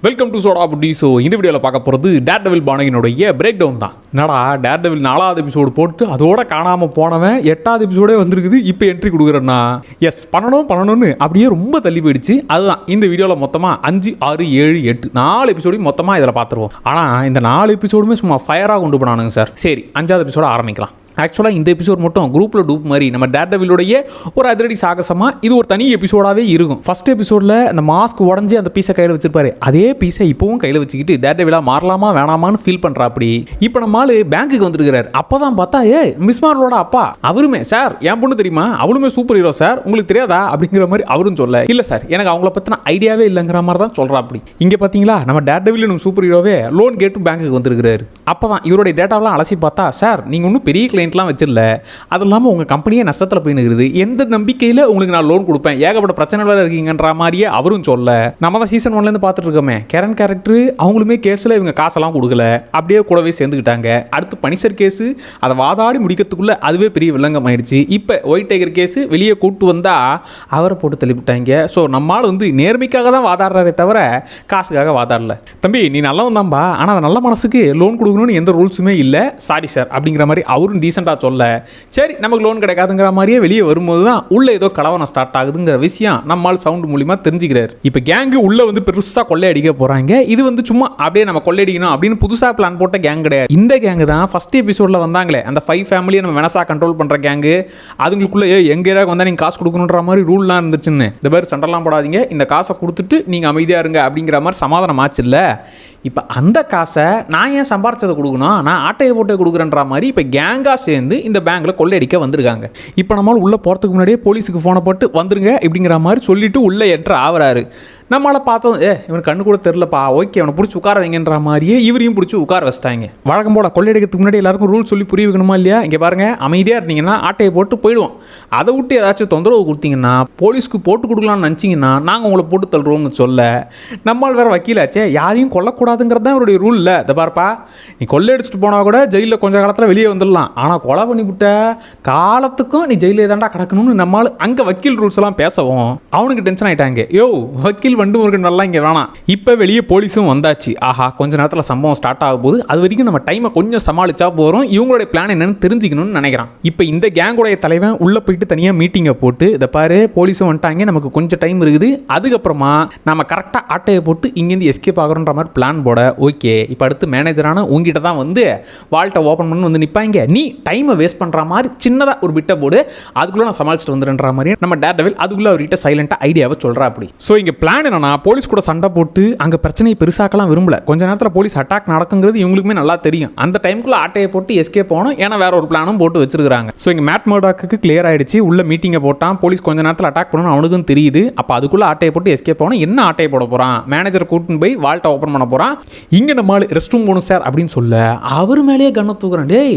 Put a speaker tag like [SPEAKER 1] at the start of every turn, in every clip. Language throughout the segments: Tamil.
[SPEAKER 1] Welcome to soda Buti. So இந்த வீடியோவில் பார்க்க போகிறது டேர்டெவில் பானகினுடைய பிரேக் டவுன் தான். என்னடா டேர்டெவில் 4வது எபிசோடு போட்டு அதோட காணாமல் போனவன் 8வது எபிசோடே வந்திருக்குது, இப்போ என்ட்ரி கொடுக்குறேன்னா எஸ் பண்ணணும்னு அப்படியே ரொம்ப தள்ளி போயிடுச்சு. அதுதான் இந்த வீடியோவில் மொத்தமாக 5, 6, 7, 8 4 எபிசோடையும் மொத்தமாக இதில் பார்த்துருவோம். ஆனால் இந்த 4 எபிசோடுமே சும்மா ஃபயராக கொண்டு போனானுங்க சார். சரி, 5வது எபிசோட ஆரம்பிக்கலாம். ஆக்சுவலாக இந்த எபிசோட் மட்டும் குரூப்பில் டூப் மாதிரி நம்ம டேர்டெவிலுடைய ஒரு அதிரடி சாகசமாக இது ஒரு தனி எபிசோடாகவே இருக்கும். ஃபர்ஸ்ட் எபிசோடில் அந்த மாஸ்க் உடஞ்சி அந்த பீஸை கையில் வச்சிருப்பாரு, அதே பீஸை இப்போவும் கையில் வச்சுக்கிட்டு டேர்டெவிலாக மாறலாமா வேணாமான்னு ஃபீல் பண்ணுறா. அப்படி இப்போ நம்ம ஆளு பேங்க்குக்கு வந்துருக்கிறார். அப்போ தான் பார்த்தா மிஸ் மார்வலோட அப்பா அவருமே, சார் என் பொண்ணு தெரியுமா, அவளுமே சூப்பர் ஹீரோ சார், உங்களுக்கு தெரியாதா அப்படிங்கிற மாதிரி அவரும் சொல்ல, இல்லை சார் எனக்கு அவங்கள பற்றின ஐடியாவே இல்லைங்கிற மாதிரி தான் சொல்கிறா. அப்படி இங்கே பார்த்தீங்களா நம்ம டேர்டெவில் நம்ம சூப்பர் ஹீரோவே லோன் கேட்டு பேங்க்குக்கு வந்துருக்கிறாரு. அப்போ தான் இவருடைய டேட்டாவெலாம் அலசி பார்த்தா, சார் நீங்கள் ஒன்றும் பெரிய கிளைண்ட்லாம் வச்சிடல, அது இல்லாமல் உங்கள் கம்பெனியே நஷ்டத்தில் போய் நிற்குது, எந்த நம்பிக்கையில் உங்களுக்கு நான் லோன் கொடுப்பேன், ஏகப்பட்ட பிரச்சனை வேறு இருக்கீங்கன்ற மாதிரியே அவரும் சொல்ல, நம்ம தான் சீசன் 1லேருந்து பார்த்துட்டு இருக்கோமே கேரன் கேரக்டர், அவங்களுமே கேஸில் இவங்க காசெல்லாம் கொடுக்கல, அப்படியே கூடவே சேர்ந்துக்கிட்டாங்க. அடுத்து பனிஷர் கேஸு, அதை வாதாடி முடிக்கிறதுக்குள்ளே அதுவே பெரிய வில்லங்கம் ஆயிடுச்சு. இப்போ ஒயிட் டைகர் கேஸு வெளியே கூப்பிட்டு வந்தால் அவரை போட்டு தள்ளிவிட்டாங்க. ஸோ நம்மளால் நேர்மைக்காக தான் வாதாடுறாரே தவிர காசுக்காக வாதாடல. தம்பி நீ நல்லவன் தான்பா, ஆனால் அந்த நல்ல மனசுக்கு லோன் கொடுக்கணும்னு எந்த ரூல்ஸுமே இல்லை, சாரி சார் அப்படிங்கிற மாதிரி அவரும் டீசெண்டாக சொல்ல, சரி நமக்கு லோன் கிடைக்காதுங்கிற மாதிரியே வெளியே வரும்போது தான் உள்ள ஏதோ கலவரம் ஸ்டார்ட் ஆகுதுங்கிற விஷயம் நம்மால் சவுண்ட் மூலியமா தெரிஞ்சுக்கிறார். இப்போ கேங்கு உள்ள பெருசாக கொள்ளையடிக்க போறாங்க. இது சும்மா அப்படியே நம்ம கொள்ளையடிக்கணும் அப்படின்னு புதுசாக பிளான் போட்ட கேங் கிடையாது. இந்த கேங்கு தான் ஃபர்ஸ்ட் எபிசோட்ல வந்தாங்களே, அந்த 5 ஃபேமிலியை நம்ம வெனஸா கண்ட்ரோல் பண்ற கேங்கு. அதுங்களுக்குள்ள எங்க ஏரியாவுக்கு வந்தா நீங்க காசு கொடுக்கணுன்ற மாதிரி ரூல்லாம் இருந்துச்சுன்னு, இந்த மாதிரி சண்டைலாம் போடாதீங்க, இந்த காசை கொடுத்துட்டு நீங்க அமைதியா இருங்க அப்படிங்கிற மாதிரி சமாதானம் ஆச்சு இல்ல. இப்போ அந்த காசை நான் ஏன் சம்பாரிச்சதை கொடுக்கணும், நான் ஆட்டையை போட்டு கொடுக்குறேன்ற மாதிரி இப்போ கேங்காக சேர்ந்து இந்த பேங்க்கில் கொள்ளையடிக்க வந்திருக்காங்க. இப்போ நம்மளால் உள்ளே போகிறதுக்கு முன்னாடியே போலீஸுக்கு ஃபோனை போட்டு வந்துருங்க இப்படிங்கிற மாதிரி சொல்லிட்டு உள்ளே என்ட்ரு ஆகிறாரு. நம்மளால் பார்த்தோம் இவனுக்கு கண்ணு கூட தெரிலப்பா, ஓகே அவனை பிடிச்சி உட்கார வைங்கன்ற மாதிரியே இவரையும் பிடிச்சி உட்கார வச்சிட்டாங்க. வழக்கம் போல் கொள்ளையடிக்கிறதுக்கு முன்னாடி எல்லாருக்கும் ரூல் சொல்லி புரிய வைக்கணுமா இல்லையா? இங்கே பாருங்கள், அமைதியாக இருந்தீங்கன்னா ஆட்டையை போட்டு போயிடுவோம், அதை விட்டு ஏதாச்சும் தொந்தரவு கொடுத்தீங்கன்னா போலீஸ்க்கு போட்டு கொடுக்கலாம்னு நினச்சிங்கன்னா நாங்கள் உங்களை போட்டு தள்ளுறோம்னு சொல்ல, நம்மளால் வேறு வக்கீலாச்சே யாரையும் கொல்லக்கூடாதுங்கிறது தான் இவருடைய ரூல் இல்லை. இதை பார்ப்பா, நீ கொள்ளையடிச்சிட்டு போனால் கூட ஜெயிலில் கொஞ்சம் காலத்தில் வெளியே வந்துடலாம், ஆனால் கொலை பண்ணிவிட்ட காலத்துக்கும் நீ ஜெயிலே தாண்டா கிடக்கணும்னு நம்மளால் அங்கே வக்கீல் ரூல்ஸ் எல்லாம் பேசவும் அவனுக்கு டென்ஷன் ஆகிட்டாங்க. வக்கீல் வண்டு முருகன் நல்லா இங்கே வேணாம். இப்போ வெளியே போலீஸும் வந்தாச்சு. ஆஹா, கொஞ்ச நேரத்தில் சம்பவம் ஸ்டார்ட் ஆக போகுது, அது வரைக்கும் நம்ம டைமை கொஞ்சம் சமாளிச்சா போகிறோம், இவங்களுடைய பிளான் என்னன்னு தெரிஞ்சுக்கணும்னு நினைக்கிறான். இப்போ இந்த கேங்குடைய தலைவன் உள்ளே போயிட்டு தனியாக மீட்டிங்கை போட்டு, இதை பாரு போலீஸும் வந்துட்டாங்க, நமக்கு கொஞ்சம் டைம் இருக்குது, அதுக்கப்புறமா நம்ம கரெக்டாக ஆட்டையை போட்டு இங்கேருந்து எஸ்கேப் ஆகிறோன்ற மாதிரி பிளான் போட. ஓகே, இப்போ அடுத்து மேனேஜரான உங்ககிட்ட தான் வால்ட்டை ஓப்பன் பண்ணி நிற்பாங்க, நீ டைமை வேஸ்ட் பண்ணுற மாதிரி சின்னதாக ஒரு பிட்டை போடு, அதுக்குள்ளே நான் சமாளிச்சுட்டு வந்துடுன்ற மாதிரி நம்ம டேர்டெவில் அதுக்குள்ளே அவர்கிட்ட சைலண்டாக ஐடியாவை சொல்கிறா. அப்படி ஸோ இங்கே பிளான் என்னன்னா, போலீஸ் கூட சண்டை போட்டு அங்கே பிரச்சனையை பெருசாக்கலாம் விரும்பல. கொஞ்ச நேரத்தில் போலீஸ் அட்டாக் நடக்குங்கிறது இவங்களுக்குமே நல்லா தெரியும். அந்த டைமுக்குள்ள ஆட்டையை போட்டு எஸ்கேப் போகணும், ஏன்னா வேற ஒரு பிளானும் போட்டு வச்சிருக்காங்க. ஸோ இங்கே மேட் மர்டாக்கு கிளியர் ஆயிடுச்சு, உள்ள மீட்டிங்கை போட்டான், போலீஸ் கொஞ்ச நேரத்தில் அட்டாக் பண்ணணும் அவனுக்கும் தெரியுது. அப்போ அதுக்குள்ள ஆட்டையை போட்டு எஸ்கேப் போகணும். என்ன ஆட்டையை போட போகிறான், மேனேஜர் கூட்டின்னு போய் வால்ட்டை ஓப்பன் பண்ண போகிறான். இங்கே நம்ம ரெஸ்ட் ரூம் போகணும் சார் அப்படின்னு சொல்ல, அவர் மேலேயே கண்ணை தூக்குறான். டேய்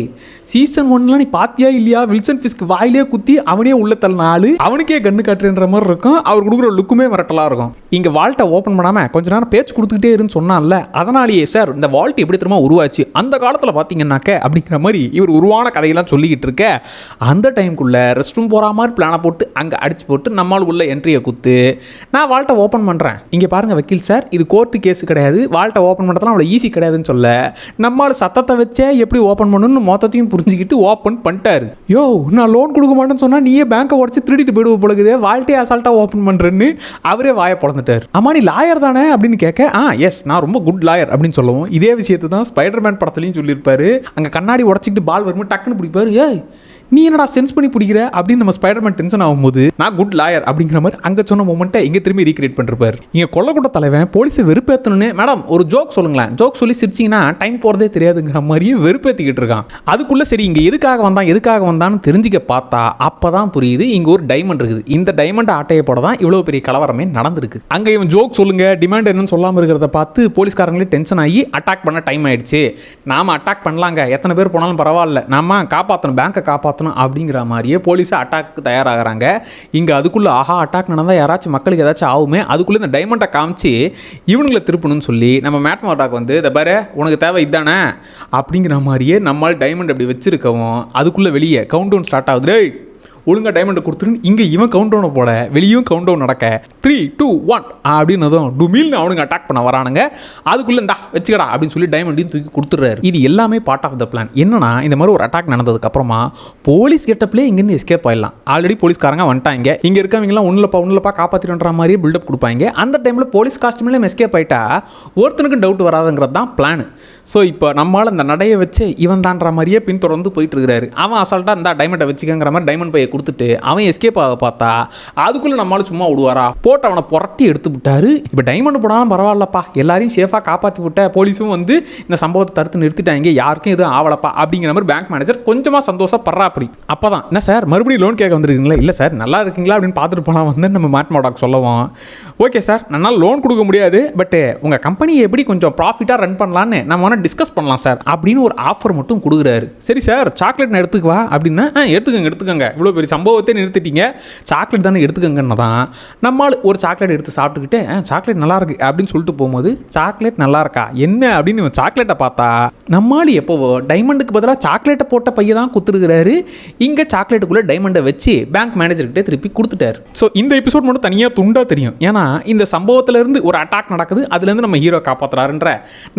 [SPEAKER 1] சீசன் 1ல நீ பாத்தியா இல்லையா, வில்சன் ஃபிஸ்க் வாயிலே குத்தி அவனே உள்ள தள்ளின ஆளு, அவனுக்கே கண்ணு காட்டுற மாதிரி இருக்கும், அவர் கொடுக்குற லுக்குமே மிரட்டலா இருக்கும். இங்கே வால்ட்டை ஓப்பன் பண்ணாமல் கொஞ்ச நேரம் பேச்சு கொடுத்துக்கிட்டே இருந்து சொன்னான்ல, அதனாலேயே சார் இந்த வால்ட் எப்படி திரும்ப உருவாச்சு அந்த காலத்தில் பார்த்தீங்கன்னாக்க அப்படிங்கிற மாதிரி இவர் உருவான கதையெல்லாம் சொல்லிக்கிட்டு இருக்க. அந்த டைமுக்குள்ளே ரெஸ்ட் ரூம் போகிற மாதிரி பிளானை போட்டு அங்கே அடிச்சு போட்டு நம்மளால் உள்ள என்ட்ரியை குத்து, நான் வால்ட்டை ஓப்பன் பண்ணுறேன், இங்கே பாருங்கள் வக்கீல் சார் இது கோர்ட்டு கேஸ் கிடையாது, வால்ட்டை ஓப்பன் பண்ணுறதுலாம் அவ்வளோ ஈஸி கிடையாதுன்னு சொல்ல, நம்மளால் சத்தத்தை வச்சே எப்படி ஓப்பன் பண்ணணும்னு மொத்தத்தையும் புரிஞ்சுக்கிட்டு ஓப்பன் பண்ணிட்டாரு. நான் லோன் கொடுக்க மாட்டேன்னு சொன்னால் நீயே பேங்கை உடச்சி திருடிட்டு போயிடுவோம் பொழுது, வால்ட்டே அசால்ட்டாக ஓப்பன் பண்ணுறேன்னு அவரே வாயை பிறந்துட்டார். ஆமா நீ லாயர் தானே அப்படின்னு கேட்க, எஸ் நான் ரொம்ப குட் லாயர் அப்படின்னு சொல்லுவோம். இதே விஷயத்தை தான் ஸ்பைடர்மேன் படத்துலையும் சொல்லியிருப்பாரு. அங்கே கண்ணாடி உடச்சிக்கிட்டு பால் வரும்போது டக்குன்னு பிடிப்பாரு, நீ என்னடா சென்ஸ் பண்ணி பிடிக்கிற அப்படின்னு நம்ம ஸ்பைடர்மேன் டென்ஷன் ஆகும்போது நான் குட் லாயர் அப்படிங்கிற மாதிரி அங்கே சொன்ன மொமெண்ட்டை இங்கே திரும்பி ரீக்ரியேட் பண்ணிருப்பாரு. இங்கே கொல்லக்கூட்ட தலைவன் போலீஸை வெறுப்பேற்றணுன்னு, மேடம் ஒரு ஜோக் சொல்லுங்களேன், ஜோக் சொல்லி சிரிச்சிங்கன்னா டைம் போகிறதே தெரியாதுங்கிற மாதிரியே வெறுப்பேற்றிக்கிட்டு இருக்கான். அதுக்குள்ளே சரி இங்கே எதுக்காக வந்தான்னு தெரிஞ்சுக்க பார்த்தா அப்போ தான் புரியுது இங்கே ஒரு டைமண்ட் இருக்குது, இந்த டைமண்ட் ஆட்டையை போட தான் இவ்வளோ பெரிய கலவரமே நடந்திருக்கு. அங்கே இவன் ஜோக் சொல்லுங்க டிமாண்ட் என்னன்னு சொல்லாமல் இருக்கிறத பார்த்து போலீஸ்காரங்களே டென்ஷன் ஆகி அட்டாக் பண்ண டைம் ஆயிடுச்சு, நாம அட்டாக் பண்ணலாங்க, எத்தனை பேர் போனாலும் பரவாயில்ல, நாம காப்பாற்றணும், பேங்கை காப்பாற்றணும் அப்படிங்கிற மாதிரியே போலீஸ் அட்டாக்கு தயாராகிறாங்க. இங்கே அதுக்குள்ளே அட்டாக் நடந்தால் யாராச்சும் மக்களுக்கு ஏதாச்சும் ஆகுமே, அதுக்குள்ளே இந்த டைமண்டை காமிச்சு இவனுங்களை திருப்பணும்னு சொல்லி நம்ம மேட் மர்டாக் இதை பாரு உனக்கு தேவை இதுதானே அப்படிங்கிற மாதிரியே நம்மால் டைமண்ட் அப்படி வச்சிருக்கவும் அதுக்குள்ளே வெளியே கவுண்ட் டவுன் ஸ்டார்ட் ஆகுது. ஒழுங்காக டைமண்டை கொடுத்துருன்னு இங்கே இவன் கவுண்ட் டவுனை போட வெளியும் கவுண்ட் டவுன் நடக்க 3, 2, 1 அப்படின்னதும் டுமில்னு அவனுங்க அட்டாக் பண்ண வரானுங்க. அதுக்குள்ளே இந்தா வச்சுக்கடா அப்படின்னு சொல்லி டைமண்டையும் தூக்கி கொடுத்துட்றாரு. இது எல்லாமே பார்ட் ஆஃப் த பிளான். என்னன்னா இந்த மாதிரி ஒரு அட்டாக் நடந்ததுக்கு அப்புறமா போலீஸ் கெட்டப்லேயே இங்கேருந்து எஸ்கேப் ஆயிடலாம். ஆல்ரெடி போலீஸ்காரங்க வந்துட்டாங்க, இங்கே இருக்கவங்கலாம் ஒன்றுலப்பா காப்பாற்றிடுன்ற மாதிரியே பில்டப் கொடுப்பாங்க. அந்த டைமில் போலீஸ் காஸ்ட்யூம்லேயும் எஸ்கேப் ஆகிட்டா ஒருத்தனுக்கு டவுட் வராதுங்கிறது தான் பிளான். ஸோ இப்போ நம்மளால் அந்த நடையை வச்சு இவன் தான்ற மாதிரியே பின்தொடர்ந்து போயிட்டு இருக்கிறாரு. அவன் அசால்ட்டாக இந்த டைமண்டை வச்சுக்கங்கிற மாதிரி டைமண்ட் பையை கொடுத்துட்டு அவன் எஸ்கேப் ஆக பார்த்தா அதுக்குள்ளே நம்மளால சும்மா விடுவாரா போட்டு அவனை புரட்டி எடுத்து விட்டாரு. இப்போ டைமண்ட் போனாலும் பரவாயில்லப்பா, எல்லாரையும் சேஃபாக காப்பாற்றி விட்ட, போலீஸும் வந்து இந்த சம்பவத்தை தடுத்து நிறுத்திட்டாங்க, யாருக்கும் எதுவும் ஆவலப்பா அப்படிங்கிற மாதிரி பேங்க் மேனேஜர் கொஞ்சமாக சந்தோஷப்படுறா. அப்படி அப்போ தான் என்ன சார் மறுபடியும் லோன் கேட்க வந்துருக்கீங்களா? இல்லை சார் நல்லா இருக்கீங்களா அப்படின்னு பார்த்துட்டு போனால் வந்து நம்ம மாட்மாடாக் சொல்லவும், ஓகே சார் என்னால் லோன் கொடுக்க முடியாது, பட் உங்கள் கம்பெனியை எப்படி கொஞ்சம் ப்ராஃபிட்டாக ரன் பண்ணலான்னு நம்ம வேணால் டிஸ்கஸ் பண்ணலாம் சார் அப்படின்னு ஒரு ஆஃபர் மட்டும் கொடுக்குறாரு. சரி சார் சாக்லேட் நான் எடுத்துக்குவா அப்படின்னா எடுத்துக்கோங்க, இவ்வளோ பெரிய சம்பவத்தை நிறுத்திட்டீங்க, சாக்லேட் தானே எடுத்துக்கங்கன்னு தான் நம்மளால் ஒரு சாக்லேட் எடுத்து சாப்பிட்டுக்கிட்டு சாக்லேட் நல்லா இருக்கு அப்படின்னு சொல்லிட்டு போகும்போது, சாக்லேட் நல்லா இருக்கா என்ன அப்படின்னு சாக்லேட்டை பார்த்தா நம்மளால் எப்போவோ டைமண்டுக்கு பதிலாக சாக்லேட்டை போட்ட பைய தான் குத்துருக்கிறாரு. இங்கே சாக்லேட்டுக்குள்ளே டைமண்டை வச்சு பேங்க் மேனேஜர்கிட்டே திருப்பி கொடுத்துட்டாரு. ஸோ இந்த எபிசோட் மட்டும் தனியாக துண்டாக தெரியும். ஏன்னா இந்த சம்பவத்திலேருந்து ஒரு அட்டாக் நடக்குது, அதுலேருந்து நம்ம ஹீரோ காப்பாற்றுறாருன்ற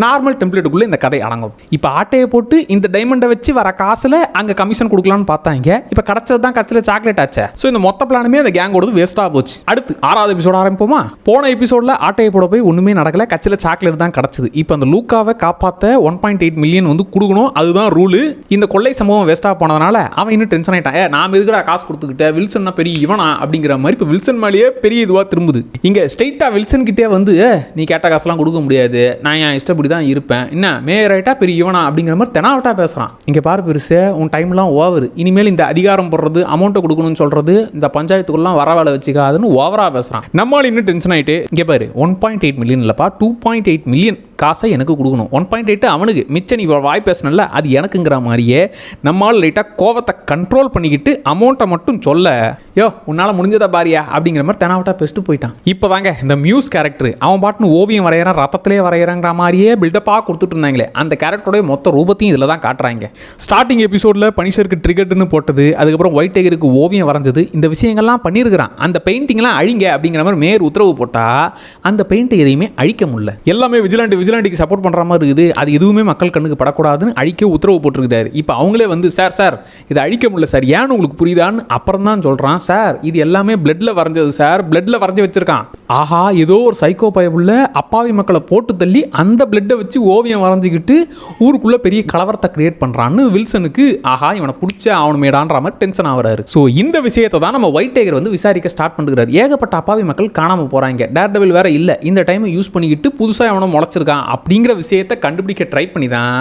[SPEAKER 1] நார்மல் டெம்ப்ளேட்டுக்குள்ளே இந்த கதை அடங்கும். இப்போ ஆட்டையை போட்டு இந்த டைமண்டை வச்சு வர காசில் அங்கே கமிஷன் கொடுக்கலான்னு பார்த்தாங்க. இப்போ கிடச்சது தான் கடைசியில் சாக்லேட் ஆச்சு. ஸோ இந்த மொத்த பிளானுமே அந்த கேங்கோட வேஸ்ட்டாக போச்சு. அடுத்து 6வது எபிசோட் ஆரம்பிப்போமா? போன எபிசோடில் ஆட்டையை போட போய் ஒன்றுமே நடக்கல, கடைசியில் சாக்லேட் தான் கிடச்சிது. இப்போ அந்த லூக்காவை காப்பாற்ற 1.8 மில்லியன் வந்து கொடுக்கணும், அதுதான் ரூலு. இந்த கொள்ளை சம்பவம் வேஸ்ட்டாக போனதுனால அவன் இன்னும் டென்ஷன் ஆகிட்டான். நான் எதுக்கடா காசு கொடுத்துக்கிட்டேன், வில்சன்னா பெரிய இவனா அப்படிங்கிற மாதிரி இப்போ வில்சன் மேலேயே பெரிய இதுவாக திரும்புது. இங்கே ஸ்ட்ரெயிட்டாக வில்சன் கிட்டே வந்து நீ கேட்ட காசுலாம் கொடுக்க முடியாது, நான் என் இஷ்டப்படி தான் இருப்பேன், என்ன மேயர் ஆகிட்டா பெரிய இவனா அப்படிங்கிற மாதிரி தெனாவட்டா பேசுகிறான். இங்கே பாரு பெருசு, உன் டைம்லாம் ஓவர், இனிமேல் இந்த அதிகாரம் போடுறது அமௌண்ட்டை கொடுக்கணும்னு சொல்கிறது இந்த பஞ்சாயத்துக்குள்ளலாம் வர வேலை வச்சுக்காதுன்னு ஓவராக பேசுகிறான். நம்மளால் இன்னும் டென்ஷன் ஆகிட்டு இங்கே பாரு 1.8 மில்லியன் இல்லைப்பா 2.8 மில்லியன் காசை எனக்கு கொடுக்கணும், 1.8 அவனுக்கு மிச்சம் நீ வாய் பேசணும்ல அது எனக்குங்கிற மாதிரியே நம்மளால் லைட்டாக கோவத்தை கண்ட்ரோல் பண்ணிக்கிட்டு அமௌண்ட்டை மட்டும் சொல்ல, யோ உன்னால் முடிஞ்சதா பாரியா அப்படிங்கிற மாதிரி தெனாவட்டா பேசிட்டு போயிட்டான். இப்போ தாங்க இந்த மியூஸ் கேரக்டர் அவன் பாட்டுன்னு ஓவியம் வரைகிறான், ரத்தத்திலே வரைகிறாங்கிற மாதிரியே பில்டப்பாக கொடுத்துட்டு இருந்தாங்களே, அந்த கேரக்டரோடைய மொத்த ரூபத்தையும் இதில் தான் காட்டுறாங்க. ஸ்டார்டிங் எபிசோடில் பனிஷருக்கு ட்ரிகர்டுன்னு போட்டது, அதுக்கப்புறம் ஒயிட் டைகருக்கு ஓவியம் வரைஞ்சது, இந்த விஷயங்கள்லாம் பண்ணியிருக்கிறான். அந்த பெயிண்டிங்லாம் அழிங்க அப்படிங்கிற மாதிரி மேயர் உத்தரவு போட்டால் அந்த பெயிண்ட்டை எதையுமே அழிக்க முடியல. எல்லாமே விஜிலாண்டிக்கு சப்போர்ட் பண்ணுற மாதிரி இருக்குது, அது எதுவுமே மக்கள் கண்ணுக்கு படக்கூடாதுன்னு அழிக்க உத்தரவு போட்டிருக்காரு. இப்போ அவங்களே வந்து சார் இதை அழிக்க முடியல சார், ஏன்னு உங்களுக்கு புரியுதான்னு அப்புறம் தான் சொல்கிறான். சார் இது எல்லாமே பிளட்ல வரைஞ்சது சார், பிளட்ல வரைஞ்சி வச்சிருக்கான். ஆஹா ஏதோ ஒரு சைக்கோ பயப்புள்ள அப்பாவி மக்களை போட்டு தள்ளி அந்த பிளட்டை வச்சு ஓவியம் வரைஞ்சிக்கிட்டு ஊருக்குள்ள பெரிய கலவரத்தை கிரியேட் பண்ணுறான்னு வில்சனுக்கு ஆஹா இவனை பிடிச்ச அவனுமேடான்ற மாதிரி டென்ஷன் ஆகிறாரு. ஸோ இந்த விஷயத்தை தான் நம்ம ஒயிட் டைகர் வந்து விசாரிக்க ஸ்டார்ட் பண்ணுறாரு. ஏகப்பட்ட அப்பாவி மக்கள் காணாமல் போகிறாங்க, டேர்டெவில் வேற இல்லை, இந்த டைமை யூஸ் பண்ணிக்கிட்டு புதுசாக அவனை முளைச்சிருக்கான் அப்படிங்கிற விஷயத்தை கண்டுபிடிக்க ட்ரை பண்ணி தான்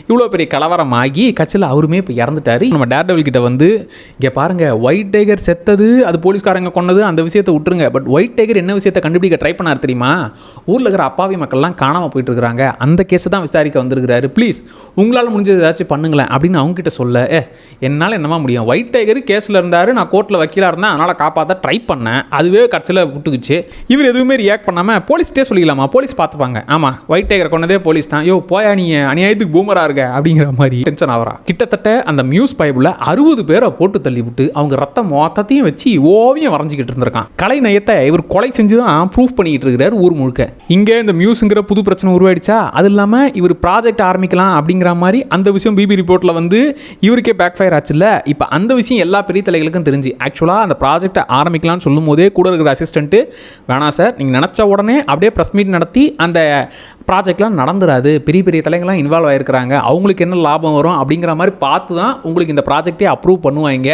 [SPEAKER 1] இவ்வளோ பெரிய கலவரம் ஆகி கட்சியில் அவருமே இப்போ இறந்துட்டாரு. நம்ம டேர்டெவில் கிட்ட வந்து இங்கே பாருங்க ஒயிட் டைகர் செத்தது அது போலீஸ்காரங்க கொண்டது அந்த விஷயத்தை விட்டுருங்க, பட் ஒயிட் டைகர் என்ன விஷயத்தை கண்டுபிடிக்க ட்ரை பண்ணார் தெரியுமா, ஊரில் இருக்கிற அப்பாவி மக்கள்லாம் காணாமல் போயிட்டு இருக்கிறாங்க, அந்த கேஸை தான் விசாரிக்க வந்திருக்கிறாரு, ப்ளீஸ் உங்களால் முடிஞ்சது ஏதாச்சும் பண்ணுங்களேன் அப்படின்னு அவங்க கிட்ட சொல்ல, என்னால் என்னமா முடியும், ஒயிட் டைகர் கேஸில் இருந்தார், நான் கோர்ட்டில் வக்கீலாக இருந்தேன், அதனால் காப்பாற்ற ட்ரை பண்ணேன், அதுவே கட்சியில் விட்டுக்குச்சு, இவர் எதுவுமே ரியாக்ட் பண்ணாமல் போலீஸ்டே சொல்லிக்கலாமா, போலீஸ் பார்த்துப்பாங்க, ஆமாம் ஒயிட் டைகரை கொண்டதே போலீஸ் தான், யோ போயா நீ அநியாயத்துக்கு பூமராக இருக்க அப்படிங்கிற மாதிரி டென்ஷன் ஆகிறா. கிட்டத்தட்ட அந்த மியூஸ் பைபிள் 60 பேரை போட்டு தள்ளி விட்டு அவங்க ரத்தம் மொத்தத்தையும் வச்சு ஓவியம் வரைஞ்சிக்கிட்டு இருந்திருக்கான். கலை நயத்தை இவர் கொலை செஞ்சு தான் ப்ரூஃப் பண்ணிக்கிட்டு இருக்கிறார் ஊர் முழுக்க. இங்கே இந்த மியூஸுங்கிற புது பிரச்சனை உருவாயிடுச்சா, அது இல்லாமல் இவர் ப்ராஜெக்ட் ஆரம்பிக்கலாம் அப்படிங்கிற மாதிரி அந்த விஷயம் பிபி ரிப்போர்ட்டில் வந்து இவருக்கே பேக் ஃபயர் ஆச்சுல்ல. இப்போ அந்த விஷயம் எல்லா பெரிய தலைகளுக்கும் தெரிஞ்சு ஆக்சுவலாக அந்த ப்ராஜெக்டை ஆரம்பிக்கலாம்னு சொல்லும் போதே கூட இருக்கிற அசிஸ்டண்ட்டு வேணாம் சார் நீங்கள் நினச்ச உடனே அப்படியே ப்ரெஸ் மீட் நடத்தி அந்த ப்ராஜெக்ட்லாம் நடந்துடாது, பெரிய பெரிய தலைங்கள்லாம் இன்வால்வ் ஆகிருக்கிறாங்க, அவங்களுக்கு என்ன லாபம் வரும் அப்படிங்கிற மாதிரி பார்த்து தான் உங்களுக்கு இந்த ப்ராஜெக்டே அப்ரூவ் பண்ணுவாங்க,